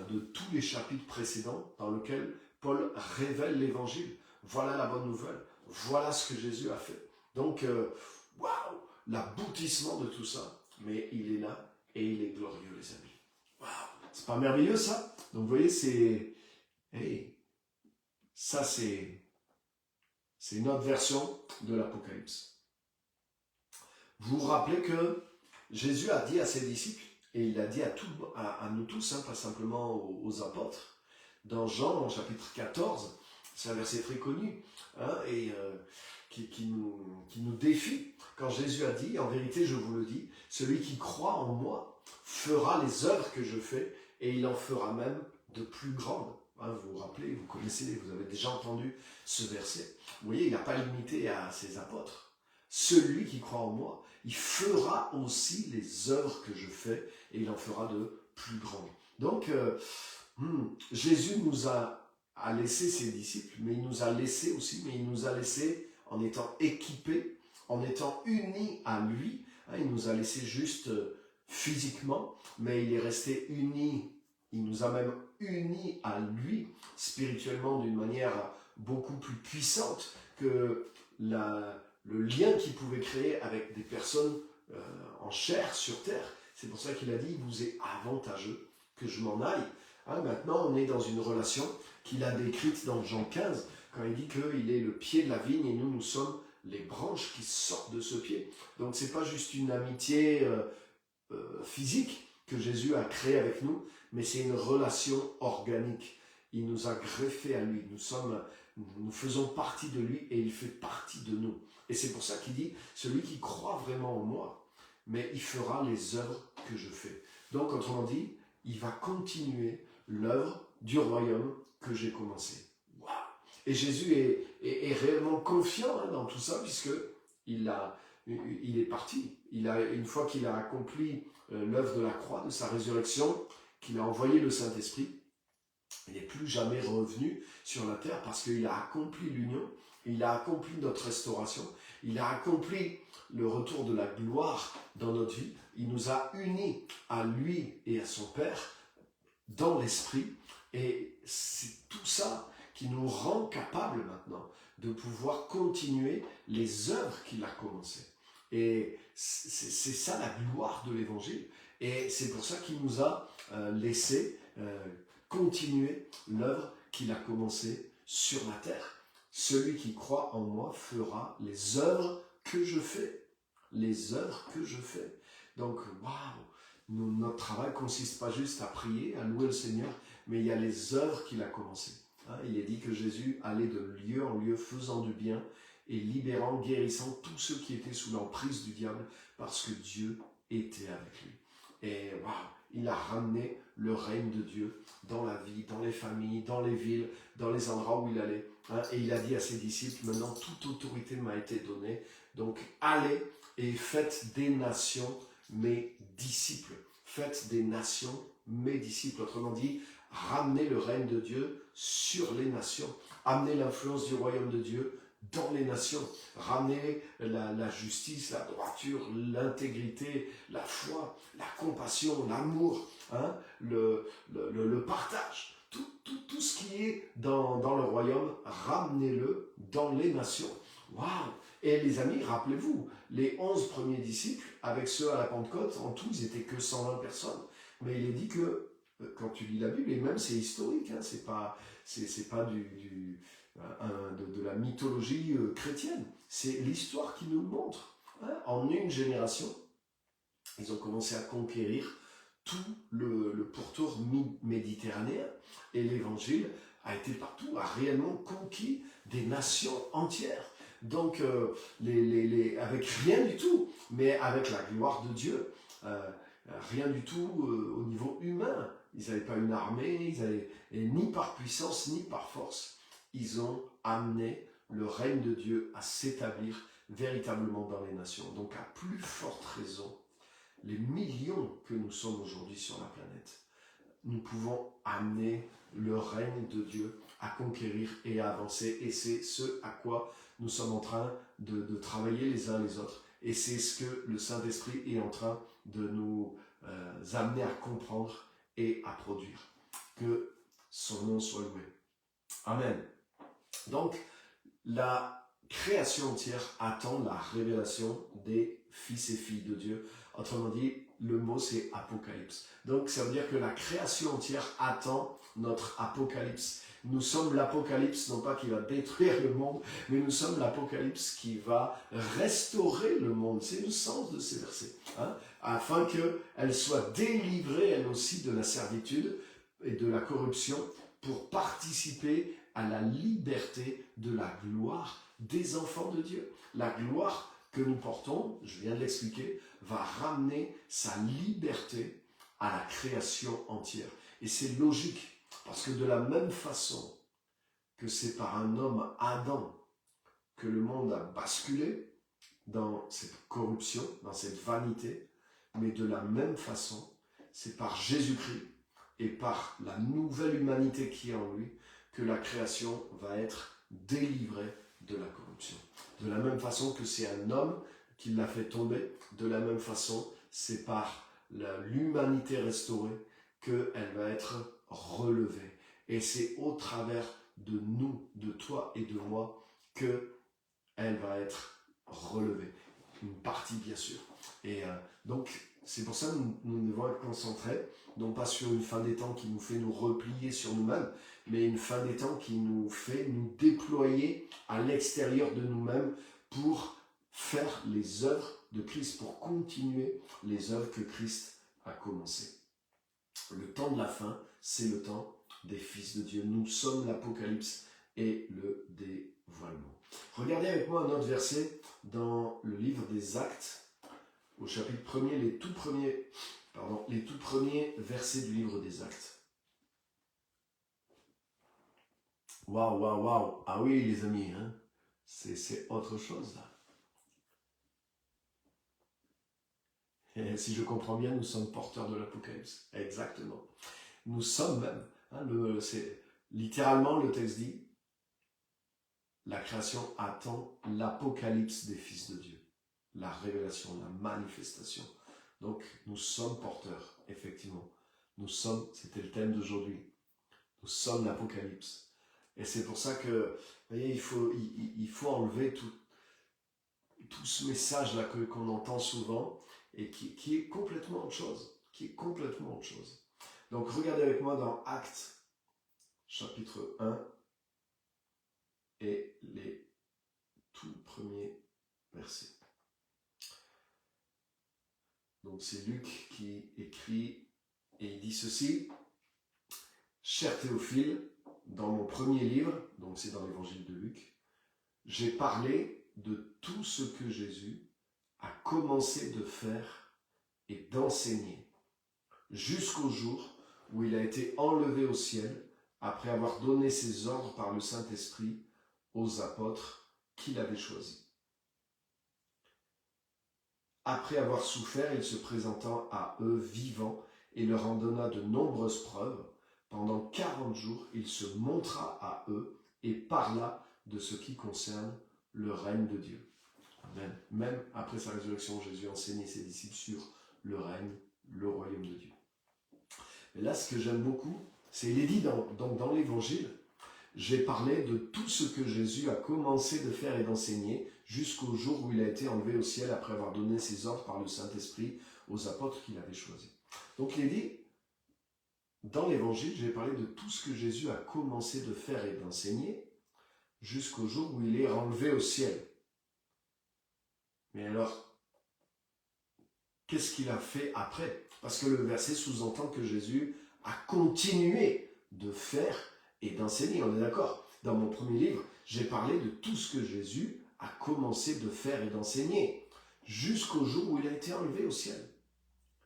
de tous les chapitres précédents dans lesquels Paul révèle l'évangile. Voilà la bonne nouvelle. Voilà ce que Jésus a fait. Donc, l'aboutissement de tout ça, mais il est là et il est glorieux, les amis. Waouh, c'est pas merveilleux ça? Donc, vous voyez, ça c'est une autre version de l'Apocalypse. Vous vous rappelez que Jésus a dit à ses disciples, et il a dit à nous tous, pas simplement aux apôtres, dans Jean, chapitre 14, c'est un verset très connu, qui nous défie. Quand Jésus a dit, en vérité je vous le dis, celui qui croit en moi fera les œuvres que je fais, et il en fera même de plus grandes. Vous vous rappelez, vous connaissez, vous avez déjà entendu ce verset. Vous voyez, il n'a pas limité à ses apôtres. celui qui croit en moi, il fera aussi les œuvres que je fais et il en fera de plus grandes. Donc, Jésus nous a laissé ses disciples, mais il nous a laissé aussi, mais il nous a laissé en étant équipés, en étant unis à lui. Il nous a laissé juste physiquement, mais il est resté uni. Il nous a même unis à lui spirituellement d'une manière beaucoup plus puissante que le lien qu'il pouvait créer avec des personnes en chair sur terre. C'est pour ça qu'il a dit, il vous est avantageux que je m'en aille. Maintenant, on est dans une relation qu'il a décrite dans Jean 15, quand il dit qu'il est le pied de la vigne et nous sommes les branches qui sortent de ce pied. Donc, ce n'est pas juste une amitié physique que Jésus a créée avec nous, mais c'est une relation organique. Il nous a greffés à lui. Nous faisons partie de lui et il fait partie de nous. Et c'est pour ça qu'il dit, celui qui croit vraiment en moi, mais il fera les œuvres que je fais. Donc, autrement dit, il va continuer l'œuvre du royaume que j'ai commencé. Wow. Et Jésus est réellement confiant dans tout ça, puisqu'il est parti. Une fois qu'il a accompli l'œuvre de la croix, de sa résurrection, qu'il a envoyé le Saint-Esprit, il n'est plus jamais revenu sur la terre parce qu'il a accompli l'union, il a accompli notre restauration, il a accompli le retour de la gloire dans notre vie. Il nous a unis à lui et à son Père dans l'esprit. Et c'est tout ça qui nous rend capables maintenant de pouvoir continuer les œuvres qu'il a commencées. Et c'est ça la gloire de l'Évangile. Et c'est pour ça qu'il nous a laissé continuer l'œuvre qu'il a commencée sur la terre. Celui qui croit en moi fera les œuvres que je fais. Les œuvres que je fais. Donc, waouh! Notre travail ne consiste pas juste à prier, à louer le Seigneur, mais il y a les œuvres qu'il a commencées. Il est dit que Jésus allait de lieu en lieu faisant du bien et libérant, guérissant tous ceux qui étaient sous l'emprise du diable parce que Dieu était avec lui. Et waouh! Il a ramené le règne de Dieu dans la vie, dans les familles, dans les villes, dans les endroits où il allait. Et il a dit à ses disciples, maintenant toute autorité m'a été donnée, donc allez et faites des nations mes disciples. Faites des nations mes disciples. Autrement dit, ramenez le règne de Dieu sur les nations. Amenez l'influence du royaume de Dieu dans les nations. Ramenez la justice, la droiture, l'intégrité, la foi, la compassion, l'amour, le partage. Tout ce qui est dans le royaume, ramenez-le dans les nations. Waouh! Et les amis, rappelez-vous, les 11 premiers disciples, avec ceux à la Pentecôte, en tout, ils n'étaient que 120 personnes. Mais il est dit que, quand tu lis la Bible, et même c'est historique, c'est pas de la mythologie chrétienne, c'est l'histoire qui nous le montre. En une génération, ils ont commencé à conquérir tout le pourtour méditerranéen, et l'évangile a été partout, a réellement conquis des nations entières. Donc, avec rien du tout, mais avec la gloire de Dieu, rien du tout au niveau humain. Ils n'avaient pas une armée, ni par puissance, ni par force. Ils ont amené le règne de Dieu à s'établir véritablement dans les nations. Donc, à plus forte raison, les millions que nous sommes aujourd'hui sur la planète, nous pouvons amener le règne de Dieu à conquérir et à avancer. Et c'est ce à quoi nous sommes en train de travailler les uns les autres. Et c'est ce que le Saint-Esprit est en train de nous amener à comprendre et à produire. Que son nom soit loué. Amen. Donc, la création entière attend la révélation des fils et filles de Dieu. Autrement dit, le mot c'est apocalypse. Donc, ça veut dire que la création entière attend notre apocalypse. Nous sommes l'apocalypse, non pas qui va détruire le monde, mais nous sommes l'apocalypse qui va restaurer le monde. C'est le sens de ces versets. Afin qu'elle soit délivrée, elle aussi, de la servitude et de la corruption pour participer à la liberté de la gloire des enfants de Dieu. La gloire que nous portons, je viens de l'expliquer, va ramener sa liberté à la création entière. Et c'est logique. Parce que de la même façon que c'est par un homme, Adam, que le monde a basculé, dans cette corruption, dans cette vanité, mais de la même façon, c'est par Jésus-Christ et par la nouvelle humanité qui est en lui que la création va être délivrée de la corruption. De la même façon que c'est un homme qui l'a fait tomber, de la même façon, c'est par l'humanité restaurée qu'elle va être relevée. Et c'est au travers de nous, de toi et de moi, qu'elle va être relevée. Une partie, bien sûr. Et donc, c'est pour ça que nous devons être concentrés, non pas sur une fin des temps qui nous fait nous replier sur nous-mêmes, mais une fin des temps qui nous fait nous déployer à l'extérieur de nous-mêmes pour faire les œuvres de Christ, pour continuer les œuvres que Christ a commencées. Le temps de la fin, c'est le temps des fils de Dieu. Nous sommes l'Apocalypse et le dévoilement. Regardez avec moi un autre verset dans le livre des Actes, au chapitre 1er, les tout premiers versets du livre des Actes. Waouh, waouh, waouh. Ah oui, les amis, hein? C'est autre chose là. Et si je comprends bien, nous sommes porteurs de l'Apocalypse. Exactement. Nous sommes même. Hein, littéralement, le texte dit, la création attend l'Apocalypse des fils de Dieu. La révélation, la manifestation. Donc, nous sommes porteurs, effectivement. Nous sommes, c'était le thème d'aujourd'hui, nous sommes l'Apocalypse. Et c'est pour ça que, vous voyez, il faut enlever tout ce message-là qu'on entend souvent et qui est complètement autre chose. Donc, regardez avec moi dans Actes, chapitre 1, et les tout premiers versets. Donc c'est Luc qui écrit et il dit ceci. Cher Théophile, dans mon premier livre, donc c'est dans l'évangile de Luc, j'ai parlé de tout ce que Jésus a commencé de faire et d'enseigner jusqu'au jour où il a été enlevé au ciel après avoir donné ses ordres par le Saint-Esprit aux apôtres qu'il avait choisis. Après avoir souffert, il se présenta à eux vivant et leur en donna de nombreuses preuves. Pendant 40 jours, il se montra à eux et parla de ce qui concerne le règne de Dieu. Amen. Même après sa résurrection, Jésus enseignait ses disciples sur le règne, le royaume de Dieu. Et là, ce que j'aime beaucoup, c'est, il est dit dans l'évangile, j'ai parlé de tout ce que Jésus a commencé de faire et d'enseigner jusqu'au jour où il a été enlevé au ciel après avoir donné ses ordres par le Saint-Esprit aux apôtres qu'il avait choisis. Donc il est dit, dans l'évangile, j'ai parlé de tout ce que Jésus a commencé de faire et d'enseigner jusqu'au jour où il est enlevé au ciel. Mais alors, qu'est-ce qu'il a fait après? Parce que le verset sous-entend que Jésus a continué de faire et d'enseigner, on est d'accord? Dans mon premier livre, j'ai parlé de tout ce que Jésus a commencé de faire et d'enseigner jusqu'au jour où il a été enlevé au ciel.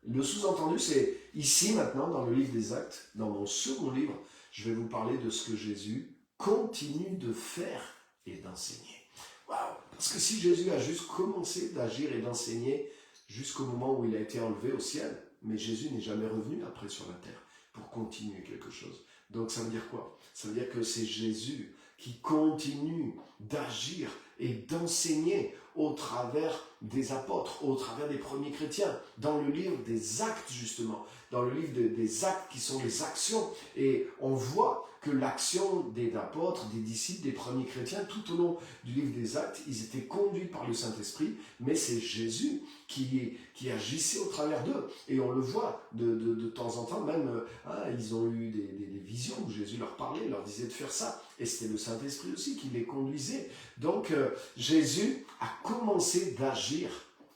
Le sous-entendu, c'est ici maintenant, dans le livre des Actes, dans mon second livre, je vais vous parler de ce que Jésus continue de faire et d'enseigner. Waouh! Parce que si Jésus a juste commencé d'agir et d'enseigner jusqu'au moment où il a été enlevé au ciel, mais Jésus n'est jamais revenu après sur la terre pour continuer quelque chose. Donc ça veut dire quoi? Ça veut dire que c'est Jésus qui continue d'agir et d'enseigner au travers des apôtres, au travers des premiers chrétiens, dans le livre des Actes justement, dans le livre des Actes qui sont les actions, et on voit que l'action des apôtres, des disciples, des premiers chrétiens, tout au long du livre des Actes, ils étaient conduits par le Saint-Esprit, mais c'est Jésus qui agissait au travers d'eux, et on le voit de temps en temps, même ils ont eu des visions où Jésus leur parlait, leur disait de faire ça, et c'était le Saint-Esprit aussi qui les conduisait. Donc Jésus a commencé d'agir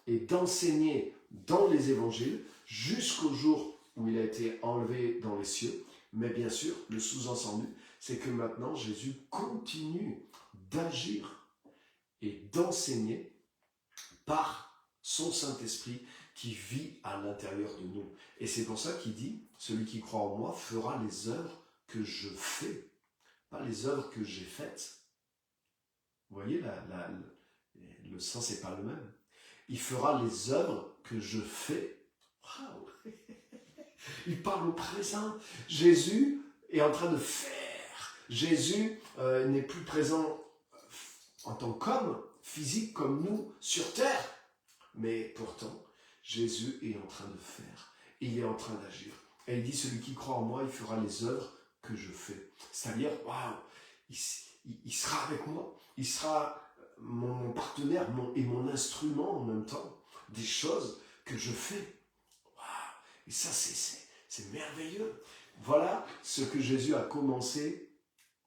et d'enseigner dans les évangiles jusqu'au jour où il a été enlevé dans les cieux. Mais bien sûr, le sous-entendu, c'est que maintenant Jésus continue d'agir et d'enseigner par son Saint-Esprit qui vit à l'intérieur de nous. Et c'est pour ça qu'il dit, celui qui croit en moi fera les œuvres que je fais, pas les œuvres que j'ai faites. Vous voyez, Le sens n'est pas le même. Il fera les œuvres que je fais. Waouh! Il parle au présent. Jésus est en train de faire. Jésus n'est plus présent en tant qu'homme, physique comme nous, sur terre. Mais pourtant, Jésus est en train de faire. Il est en train d'agir. Et il dit, celui qui croit en moi, il fera les œuvres que je fais. C'est-à-dire, waouh, il sera avec moi. Il sera mon partenaire et mon instrument en même temps. Des choses que je fais. Waouh! Et ça, c'est merveilleux. Voilà ce que Jésus a commencé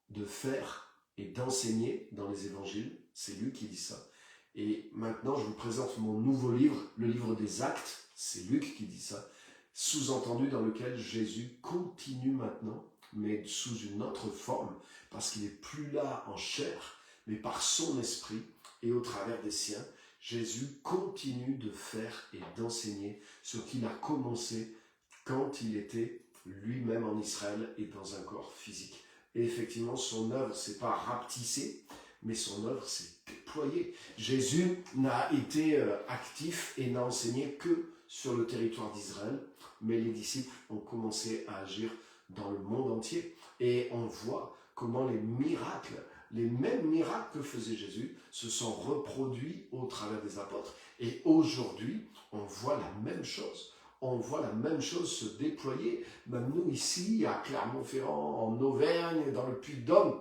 de faire et d'enseigner dans les évangiles. C'est lui qui dit ça. Et maintenant, je vous présente mon nouveau livre, le livre des Actes. C'est Luc qui dit ça. Sous-entendu dans lequel Jésus continue maintenant, mais sous une autre forme, parce qu'il n'est plus là en chair, mais par son esprit et au travers des siens. Jésus continue de faire et d'enseigner ce qu'il a commencé quand il était lui-même en Israël et dans un corps physique. Et effectivement, son œuvre s'est pas rapetissée, mais son œuvre s'est déployée. Jésus n'a été actif et n'a enseigné que sur le territoire d'Israël, mais les disciples ont commencé à agir dans le monde entier. Et on voit comment les miracles, les mêmes miracles que faisait Jésus, se sont reproduits au travers des apôtres. Et aujourd'hui, on voit la même chose. On voit la même chose se déployer, même nous ici, à Clermont-Ferrand, en Auvergne, dans le Puy-de-Dôme,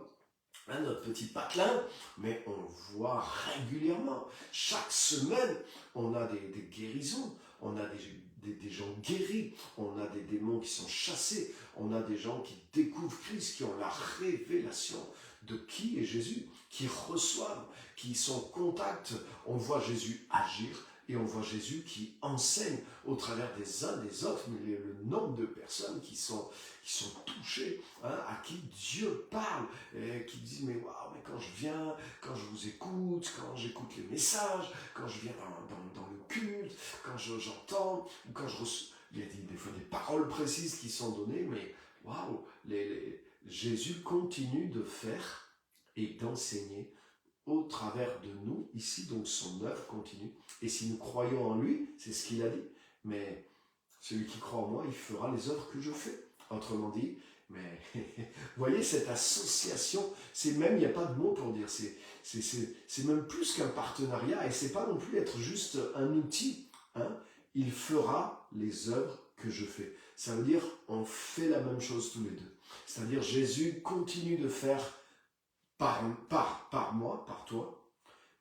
notre petit patelin, mais on voit régulièrement, chaque semaine, on a des guérisons, on a des gens guéris, on a des démons qui sont chassés, on a des gens qui découvrent Christ, qui ont la révélation de qui est Jésus, qui reçoivent, qui sont en contact. On voit Jésus agir et on voit Jésus qui enseigne au travers des uns des autres, mais le nombre de personnes qui sont touchées, à qui Dieu parle, et qui disent mais waouh, mais quand je viens, quand je vous écoute, quand j'écoute les messages, quand je viens dans le culte, quand j'entends, quand je reçois, il y a des fois des paroles précises qui sont données, mais waouh, Jésus continue de faire et d'enseigner au travers de nous, ici, donc son œuvre continue. Et si nous croyons en lui, c'est ce qu'il a dit, mais celui qui croit en moi, il fera les œuvres que je fais. Autrement dit, mais vous voyez cette association, c'est même, il n'y a pas de mot pour dire, c'est même plus qu'un partenariat, et c'est pas non plus être juste un outil, il fera les œuvres que je fais. Ça veut dire, on fait la même chose tous les deux. C'est-à-dire, Jésus continue de faire par moi, par toi,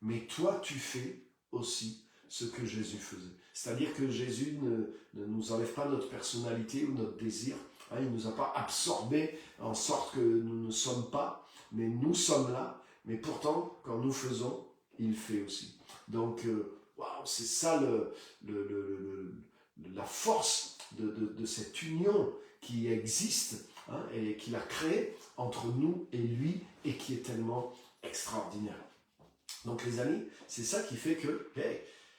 mais toi, tu fais aussi ce que Jésus faisait. C'est-à-dire que Jésus ne nous enlève pas notre personnalité ou notre désir. Il ne nous a pas absorbés en sorte que nous ne sommes pas, mais nous sommes là. Mais pourtant, quand nous faisons, il fait aussi. Donc, c'est ça la force de cette union qui existe et qu'il a créée entre nous et lui et qui est tellement extraordinaire. Donc les amis, c'est ça qui fait que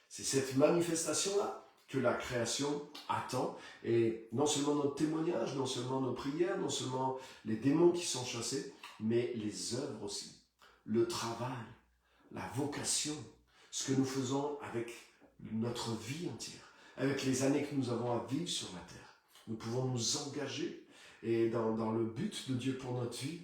c'est cette manifestation-là que la création attend. Et non seulement notre témoignage, non seulement nos prières, non seulement les démons qui sont chassés, mais les œuvres aussi. Le travail, la vocation, ce que nous faisons avec notre vie entière, avec les années que nous avons à vivre sur la terre. Nous pouvons nous engager et dans le but de Dieu pour notre vie,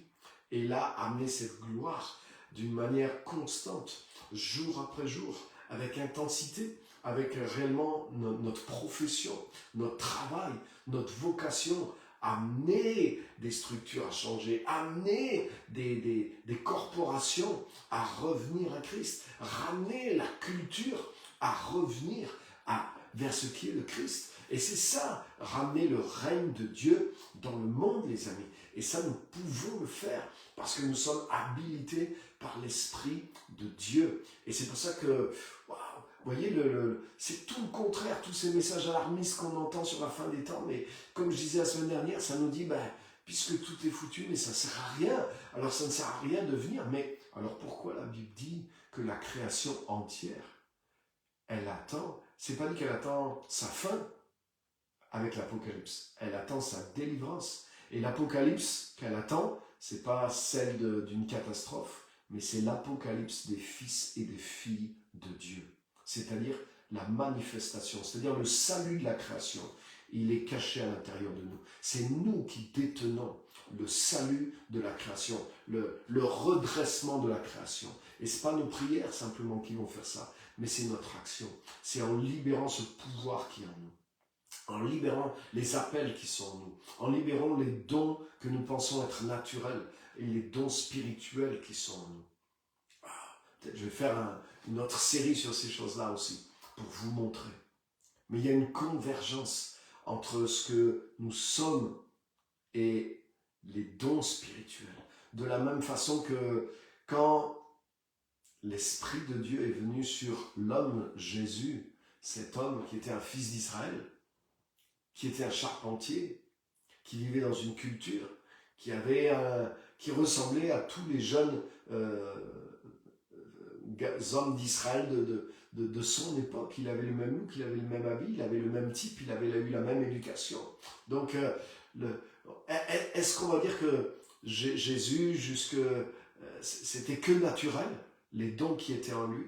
et là amener cette gloire d'une manière constante, jour après jour, avec intensité, avec réellement notre profession, notre travail, notre vocation, amener des structures à changer, amener des corporations à revenir à Christ, ramener la culture à revenir vers ce qui est le Christ. Et c'est ça, ramener le règne de Dieu dans le monde, les amis. Et ça, nous pouvons le faire parce que nous sommes habilités par l'Esprit de Dieu. Et c'est pour ça que, vous voyez, c'est tout le contraire, tous ces messages alarmistes qu'on entend sur la fin des temps. Mais comme je disais la semaine dernière, ça nous dit, puisque tout est foutu, mais ça ne sert à rien. Alors ça ne sert à rien de venir. Mais alors pourquoi la Bible dit que la création entière, elle attend, c'est pas dit qu'elle attend sa fin avec l'Apocalypse. Elle attend sa délivrance. Et l'Apocalypse qu'elle attend, c'est pas celle d'une catastrophe, mais c'est l'apocalypse des fils et des filles de Dieu. C'est-à-dire la manifestation, c'est-à-dire le salut de la création. Il est caché à l'intérieur de nous. C'est nous qui détenons le salut de la création, le redressement de la création. Et ce n'est pas nos prières simplement qui vont faire ça, mais c'est notre action. C'est en libérant ce pouvoir qui est en nous, en libérant les appels qui sont en nous, en libérant les dons que nous pensons être naturels et les dons spirituels qui sont en nous. Peut-être je vais faire une autre série sur ces choses-là aussi, pour vous montrer. Mais il y a une convergence entre ce que nous sommes et les dons spirituels. De la même façon que quand l'Esprit de Dieu est venu sur l'homme Jésus, cet homme qui était un fils d'Israël, qui était un charpentier, qui vivait dans une culture, qui ressemblait à tous les jeunes hommes d'Israël de son époque. Il avait le même look, il avait le même habit, il avait le même type, il avait eu la même éducation. Donc, est-ce qu'on va dire que Jésus, c'était que naturel, les dons qui étaient en lui,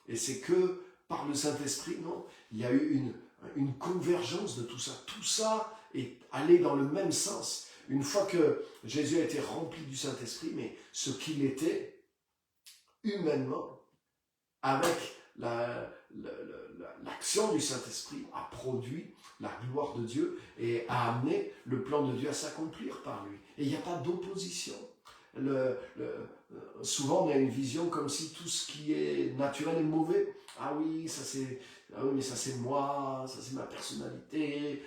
et c'est que par le Saint-Esprit? Non, il y a eu une convergence de tout ça. Tout ça est allé dans le même sens. Une fois que Jésus a été rempli du Saint-Esprit, mais ce qu'il était humainement, avec l'action du Saint-Esprit, a produit la gloire de Dieu et a amené le plan de Dieu à s'accomplir par lui. Et il n'y a pas d'opposition. Souvent, on a une vision comme si tout ce qui est naturel est mauvais. Ah oui, mais ça c'est moi, ça c'est ma personnalité.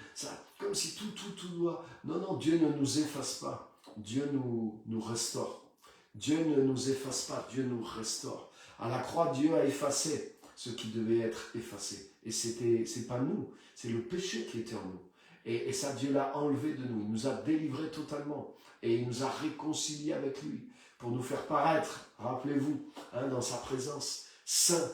Comme si tout doit... Non, Dieu ne nous efface pas. Dieu nous restaure. Dieu ne nous efface pas, Dieu nous restaure. À la croix, Dieu a effacé ce qui devait être effacé. Et c'est pas nous, c'est le péché qui était en nous. Et ça, Dieu l'a enlevé de nous. Il nous a délivrés totalement. Et il nous a réconciliés avec lui pour nous faire paraître, rappelez-vous, dans sa présence, saint,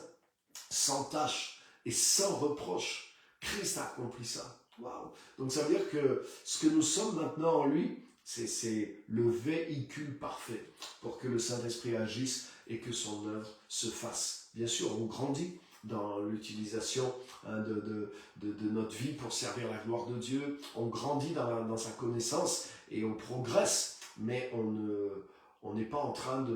sans tache et sans reproche. Christ a accompli ça. Waouh! Donc ça veut dire que ce que nous sommes maintenant en lui, c'est le véhicule parfait pour que le Saint-Esprit agisse et que son œuvre se fasse. Bien sûr, on grandit dans l'utilisation de notre vie pour servir la gloire de Dieu. On grandit dans sa connaissance et on progresse, mais on n'est pas en train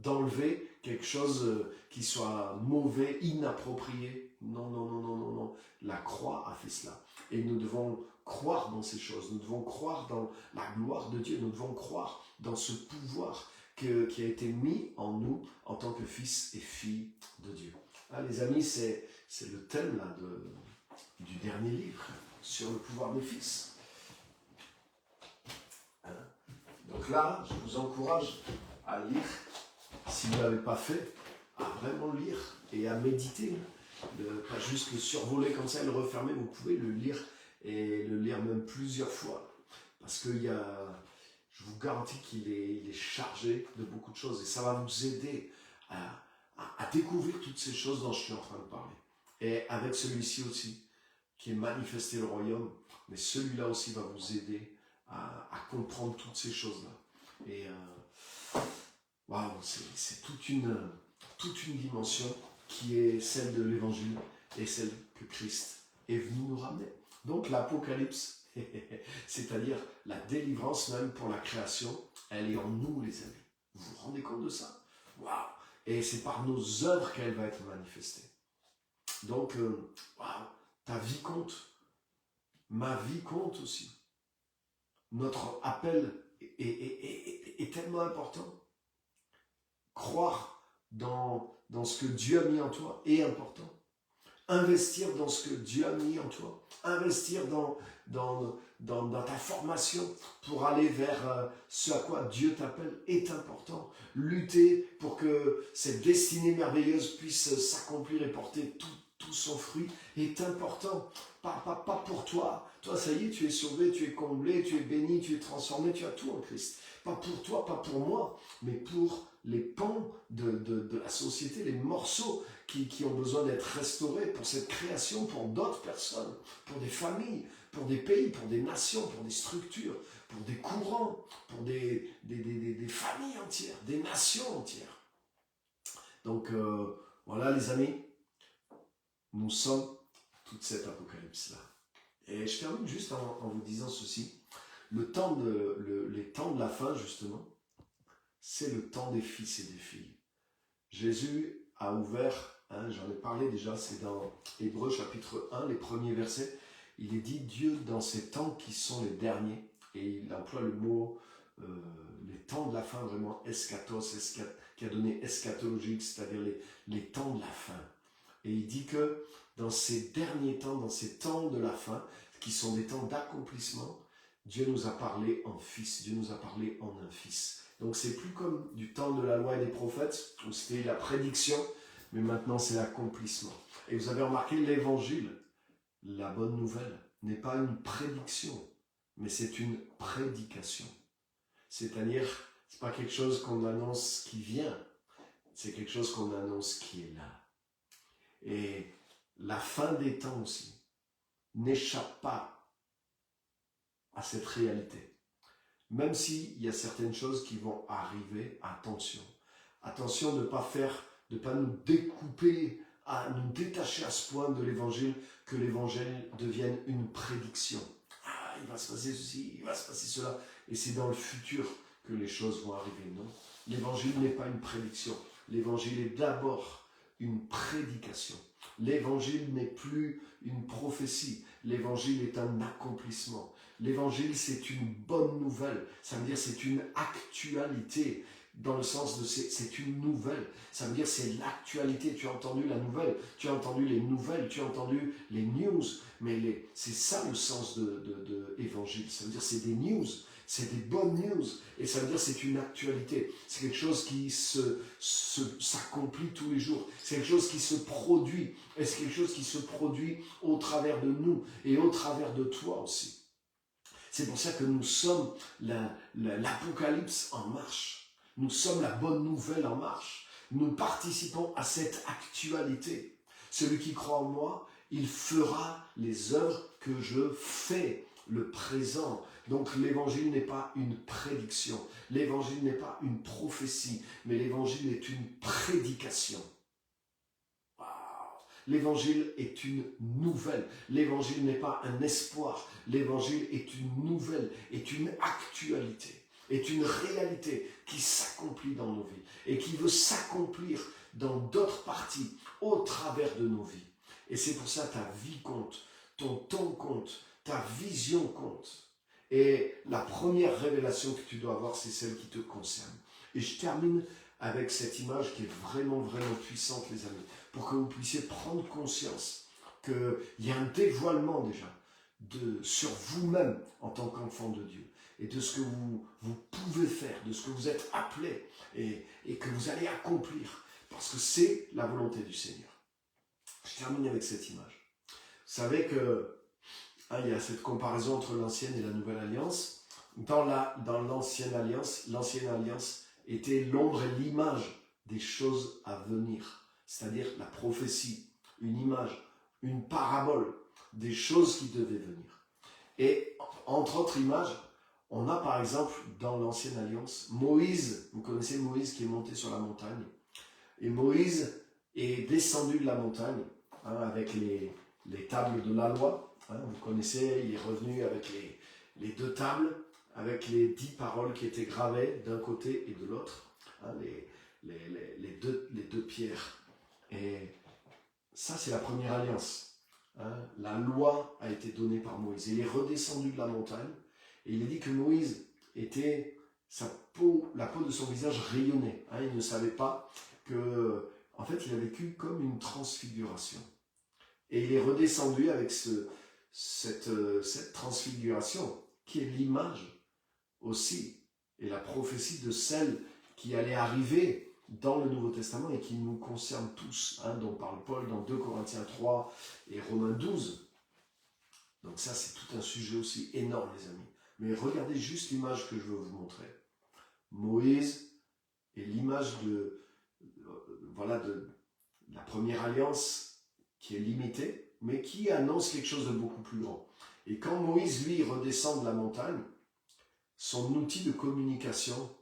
d'enlever quelque chose qui soit mauvais, inapproprié. Non. La croix a fait cela. Et nous devons croire dans ces choses. Nous devons croire dans la gloire de Dieu. Nous devons croire dans ce pouvoir qui a été mis en nous en tant que fils et filles de Dieu. Ah, les amis, c'est le thème là, du dernier livre sur le pouvoir des fils. Donc là, je vous encourage à lire, si vous ne l'avez pas fait, à vraiment le lire et à méditer. Pas juste le survoler comme ça et le refermer, vous pouvez le lire et le lire même plusieurs fois. Parce que je vous garantis qu'il est chargé de beaucoup de choses et ça va vous aider à découvrir toutes ces choses dont je suis en train de parler. Et avec celui-ci aussi, qui est manifesté le royaume, mais celui-là aussi va vous aider à comprendre toutes ces choses-là. Et waouh, c'est toute une dimension qui est celle de l'évangile et celle que Christ est venu nous ramener. Donc l'Apocalypse, c'est-à-dire la délivrance même pour la création, elle est en nous, les amis. Vous vous rendez compte de ça? Waouh! Et c'est par nos œuvres qu'elle va être manifestée. Donc, waouh, ta vie compte. Ma vie compte aussi. Notre appel est tellement important. Croire dans ce que Dieu a mis en toi est important. Investir dans ce que Dieu a mis en toi. Investir dans ta formation pour aller vers ce à quoi Dieu t'appelle est important. Lutter pour que cette destinée merveilleuse puisse s'accomplir et porter tout son fruit est important. Pas pour toi. Toi, ça y est, tu es sauvé, tu es comblé, tu es béni, tu es transformé, tu as tout en Christ. Pas pour toi, pas pour moi, mais pour les pans de la société, les morceaux qui ont besoin d'être restaurés pour cette création, pour d'autres personnes, pour des familles, pour des pays, pour des nations, pour des structures, pour des courants, pour des familles entières, des nations entières. Donc voilà les amis, nous sommes toute cette apocalypse-là. Et je termine juste en vous disant ceci. Les temps de la fin, justement, c'est le temps des fils et des filles. Jésus a ouvert, j'en ai parlé déjà, c'est dans Hébreux chapitre 1, les premiers versets. Il est dit Dieu dans ces temps qui sont les derniers, et il emploie le mot les temps de la fin, vraiment eschatos, qui a donné eschatologique, c'est-à-dire les temps de la fin. Et il dit que dans ces derniers temps, dans ces temps de la fin, qui sont des temps d'accomplissement, Dieu nous a parlé en fils, Dieu nous a parlé en un fils. Donc c'est plus comme du temps de la loi et des prophètes, où c'était la prédiction, mais maintenant c'est l'accomplissement. Et vous avez remarqué, l'évangile, la bonne nouvelle, n'est pas une prédiction, mais c'est une prédication. C'est-à-dire, c'est pas quelque chose qu'on annonce qui vient, c'est quelque chose qu'on annonce qui est là. Et la fin des temps aussi n'échappe pas à cette réalité. Même s'il y a certaines choses qui vont arriver, attention. Attention de ne pas nous découper, à nous détacher à ce point de l'évangile, que l'évangile devienne une prédiction. Ah, il va se passer ceci, il va se passer cela. Et c'est dans le futur que les choses vont arriver. Non, l'évangile n'est pas une prédiction. L'évangile est d'abord une prédication. L'évangile n'est plus une prophétie. L'évangile est un accomplissement. L'évangile, c'est une bonne nouvelle. Ça veut dire c'est une actualité, dans le sens de c'est une nouvelle. Ça veut dire c'est l'actualité. Tu as entendu la nouvelle, tu as entendu les nouvelles, tu as entendu les news. Mais c'est ça le sens de évangile. Ça veut dire c'est des news, c'est des bonnes news. Et ça veut dire c'est une actualité. C'est quelque chose qui s'accomplit tous les jours. C'est quelque chose qui se produit. Et c'est quelque chose qui se produit au travers de nous et au travers de toi aussi. C'est pour ça que nous sommes l'Apocalypse en marche. Nous sommes la bonne nouvelle en marche. Nous participons à cette actualité. Celui qui croit en moi, il fera les œuvres que je fais, le présent. Donc l'évangile n'est pas une prédiction. L'évangile n'est pas une prophétie, mais l'évangile est une prédication. L'évangile est une nouvelle. L'évangile n'est pas un espoir. L'évangile est une nouvelle, est une actualité, est une réalité qui s'accomplit dans nos vies et qui veut s'accomplir dans d'autres parties au travers de nos vies. Et c'est pour ça que ta vie compte, ton temps compte, ta vision compte. Et la première révélation que tu dois avoir, c'est celle qui te concerne. Et je termine avec cette image qui est vraiment, vraiment puissante, les amis, pour que vous puissiez prendre conscience qu'il y a un dévoilement déjà sur vous-même en tant qu'enfant de Dieu et de ce que vous pouvez faire, de ce que vous êtes appelé et que vous allez accomplir, parce que c'est la volonté du Seigneur. Je termine avec cette image. Vous savez que il y a cette comparaison entre l'ancienne et la nouvelle alliance. Dans l'ancienne alliance était l'ombre et l'image des choses à venir, c'est-à-dire la prophétie, une image, une parabole, des choses qui devaient venir. Et entre autres images, on a par exemple dans l'ancienne alliance, Moïse, vous connaissez Moïse qui est monté sur la montagne, et Moïse est descendu de la montagne avec les tables de la loi. Vous connaissez, il est revenu avec les 2 tables, avec les 10 paroles qui étaient gravées d'un côté et de l'autre, les deux pierres. Et ça, c'est la première alliance. La loi a été donnée par Moïse. Il est redescendu de la montagne et il est dit que Moïse était, la peau de son visage rayonnait. Il ne savait pas que, en fait, il a vécu comme une transfiguration. Et il est redescendu avec cette transfiguration qui est l'image aussi et la prophétie de celle qui allait arriver dans le Nouveau Testament et qui nous concerne tous, dont parle Paul dans 2 Corinthiens 3 et Romains 12. Donc ça, c'est tout un sujet aussi énorme, les amis. Mais regardez juste l'image que je veux vous montrer. Moïse est l'image de la première alliance qui est limitée, mais qui annonce quelque chose de beaucoup plus grand. Et quand Moïse, lui, redescend de la montagne, son outil de communication,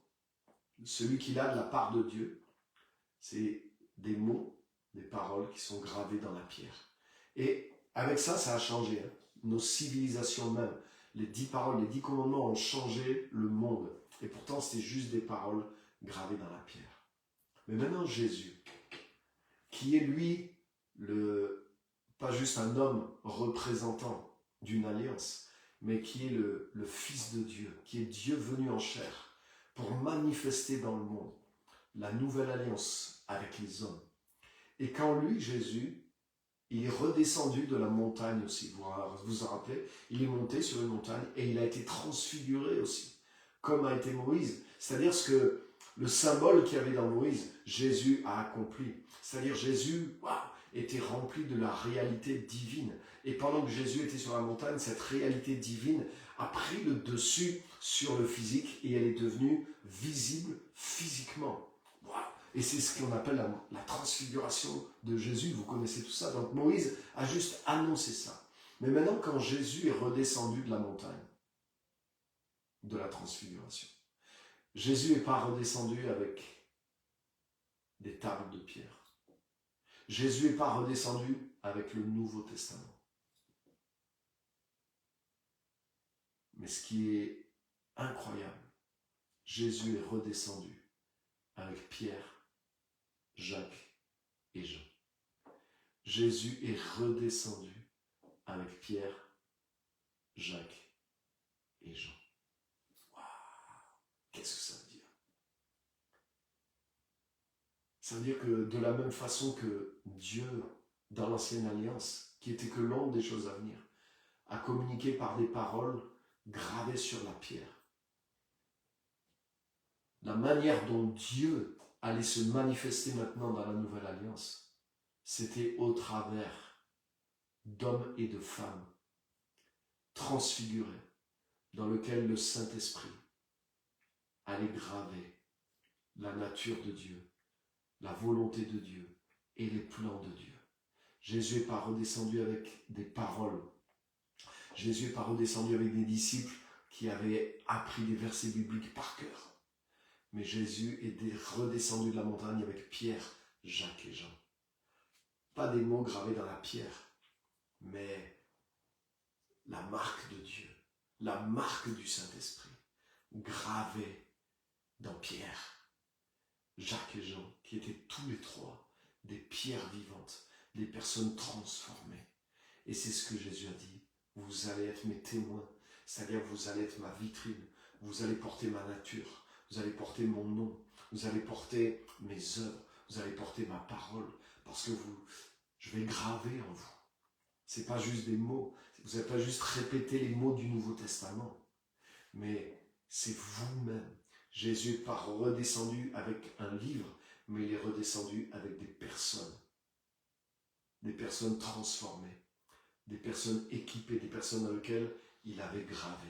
celui qu'il a de la part de Dieu, c'est des mots, des paroles qui sont gravées dans la pierre. Et avec ça, ça a changé. Nos civilisations même. Les 10 paroles, les 10 commandements ont changé le monde. Et pourtant, c'était juste des paroles gravées dans la pierre. Mais maintenant, Jésus, qui est lui, pas juste un homme représentant d'une alliance, mais qui est le Fils de Dieu, qui est Dieu venu en chair, pour manifester dans le monde la nouvelle alliance avec les hommes. Et quand lui, Jésus, il est redescendu de la montagne aussi, vous vous en rappelez, il est monté sur une montagne et il a été transfiguré aussi, comme a été Moïse. C'est-à-dire ce que le symbole qu'il y avait dans Moïse, Jésus a accompli. C'est-à-dire Jésus était rempli de la réalité divine. Et pendant que Jésus était sur la montagne, cette réalité divine a pris le dessus sur le physique et elle est devenue visible physiquement. Et c'est ce qu'on appelle la transfiguration de Jésus. Vous connaissez tout ça. Donc Moïse a juste annoncé ça. Mais maintenant, quand Jésus est redescendu de la montagne, de la transfiguration, Jésus n'est pas redescendu avec des tables de pierre. Jésus n'est pas redescendu avec le Nouveau Testament. Mais ce qui est incroyable, Jésus est redescendu avec Pierre, Jacques et Jean. Jésus est redescendu avec Pierre, Jacques et Jean. Waouh! Qu'est-ce que ça veut dire? Ça veut dire que de la même façon que Dieu, dans l'ancienne alliance, qui était que l'ombre des choses à venir, a communiqué par des paroles gravées sur la pierre, la manière dont Dieu allait se manifester maintenant dans la nouvelle alliance, c'était au travers d'hommes et de femmes transfigurés, dans lequel le Saint-Esprit allait graver la nature de Dieu, la volonté de Dieu et les plans de Dieu. Jésus n'est pas redescendu avec des paroles. Jésus n'est pas redescendu avec des disciples qui avaient appris des versets bibliques par cœur. Mais Jésus est redescendu de la montagne avec Pierre, Jacques et Jean. Pas des mots gravés dans la pierre, mais la marque de Dieu, la marque du Saint-Esprit, gravée dans Pierre, Jacques et Jean, qui étaient tous les trois des pierres vivantes, des personnes transformées. Et c'est ce que Jésus a dit, vous allez être mes témoins, c'est-à-dire vous allez être ma vitrine, vous allez porter ma nature, vous allez porter mon nom, vous allez porter mes œuvres, vous allez porter ma parole, parce que je vais graver en vous. C'est pas juste des mots, vous n'allez pas juste répéter les mots du Nouveau Testament, mais c'est vous-même. Jésus n'est pas redescendu avec un livre, mais il est redescendu avec des personnes transformées, des personnes équipées, des personnes dans lesquelles il avait gravé.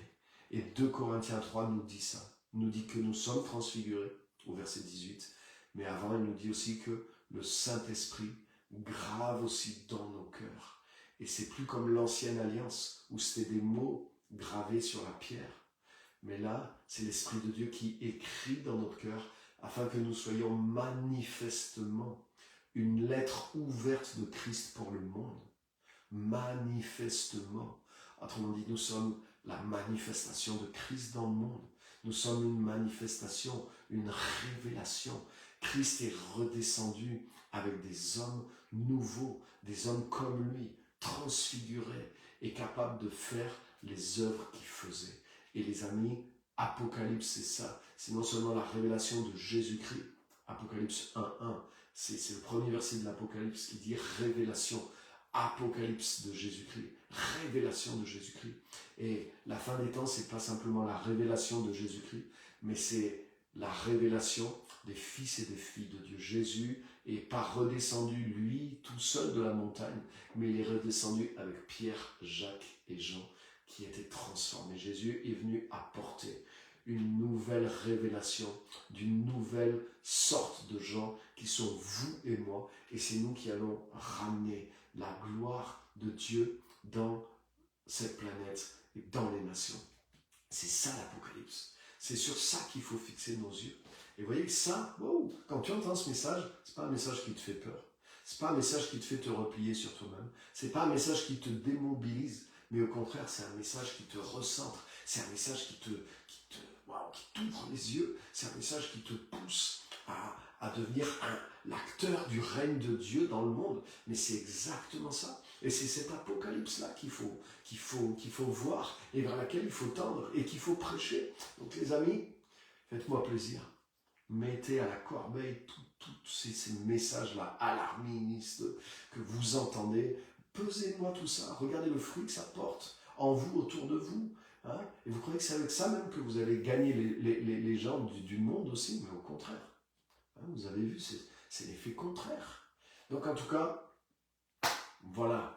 Et 2 Corinthiens 3 nous dit ça, nous dit que nous sommes transfigurés, au verset 18, mais avant il nous dit aussi que le Saint-Esprit grave aussi dans nos cœurs. Et c'est plus comme l'ancienne alliance, où c'était des mots gravés sur la pierre. Mais là, c'est l'Esprit de Dieu qui écrit dans notre cœur, afin que nous soyons manifestement une lettre ouverte de Christ pour le monde. Manifestement. Autrement dit, nous sommes la manifestation de Christ dans le monde. Nous sommes une manifestation, une révélation. Christ est redescendu avec des hommes nouveaux, des hommes comme lui, transfigurés et capables de faire les œuvres qu'il faisait. Et les amis, Apocalypse, c'est ça. C'est non seulement la révélation de Jésus-Christ. Apocalypse 1.1, c'est le premier verset de l'Apocalypse qui dit révélation. Apocalypse de Jésus-Christ, révélation de Jésus-Christ. Et la fin des temps, c'est pas simplement la révélation de Jésus-Christ, mais c'est la révélation des fils et des filles de Dieu. Jésus n'est pas redescendu, lui, tout seul de la montagne, mais il est redescendu avec Pierre, Jacques et Jean, qui étaient transformés. Jésus est venu apporter une nouvelle révélation d'une nouvelle sorte de gens qui sont vous et moi, et c'est nous qui allons ramener la gloire de Dieu dans cette planète et dans les nations. C'est ça l'Apocalypse. C'est sur ça qu'il faut fixer nos yeux. Et vous voyez que ça, wow, quand tu entends ce message, c'est pas un message qui te fait peur. C'est pas un message qui te fait te replier sur toi-même. C'est pas un message qui te démobilise. Mais au contraire, c'est un message qui te recentre. C'est un message qui t'ouvre les yeux. C'est un message qui te pousse à devenir l'acteur du règne de Dieu dans le monde. Mais c'est exactement ça. Et c'est cet apocalypse-là qu'il faut voir et vers laquelle il faut tendre et qu'il faut prêcher. Donc les amis, faites-moi plaisir. Mettez à la corbeille tous ces messages-là alarmistes que vous entendez. Pesez-moi tout ça. Regardez le fruit que ça porte en vous, autour de vous. Hein, et vous croyez que c'est avec ça même que vous allez gagner les gens du monde aussi? Mais au contraire. Hein, vous avez vu, c'est l'effet contraire. Donc en tout cas, voilà.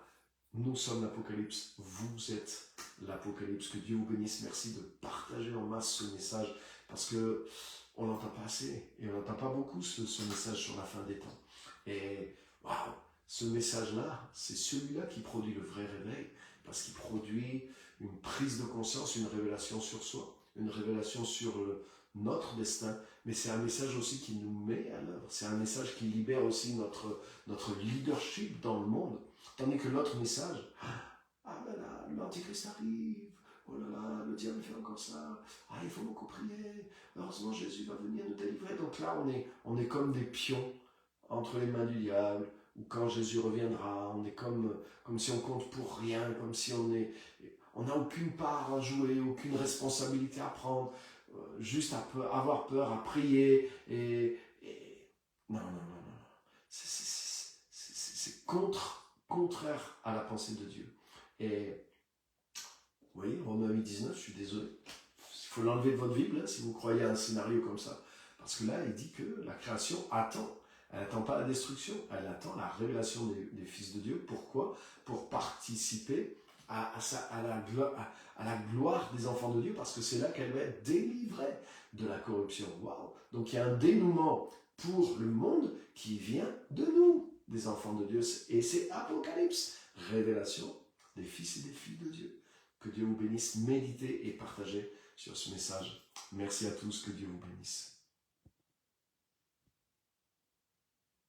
Nous sommes l'Apocalypse. Vous êtes l'Apocalypse. Que Dieu vous bénisse. Merci de partager en masse ce message. Parce que on n'entend pas assez. Et on n'entend pas beaucoup ce message sur la fin des temps. Et waouh, ce message-là, c'est celui-là qui produit le vrai réveil. Parce qu'il produit une prise de conscience, une révélation sur soi, une révélation sur notre destin. Mais c'est un message aussi qui nous met à l'œuvre. C'est un message qui libère aussi notre leadership dans le monde. Tandis que l'autre message, ah ben là, l'Antichrist arrive. Oh là là, le diable fait encore ça. Ah, il faut beaucoup prier. Heureusement, Jésus va venir nous délivrer. Donc là, on est comme des pions entre les mains du diable. Ou quand Jésus reviendra, on est comme si on compte pour rien, comme si on n'a aucune part à jouer, aucune responsabilité à prendre, juste à avoir peur, à prier. Non. C'est contraire à la pensée de Dieu. Et oui, Romains 8,19, je suis désolé. Il faut l'enlever de votre Bible, hein, si vous croyez à un scénario comme ça. Parce que là, il dit que la création attend. Elle n'attend pas la destruction, elle attend la révélation des fils de Dieu. Pourquoi? Pour participer à la gloire des enfants de Dieu, parce que c'est là qu'elle va être délivrée de la corruption. Waouh! Donc il y a un dénouement pour le monde qui vient de nous, des enfants de Dieu. Et c'est Apocalypse, révélation des fils et des filles de Dieu. Que Dieu vous bénisse, méditez et partagez sur ce message. Merci à tous, que Dieu vous bénisse.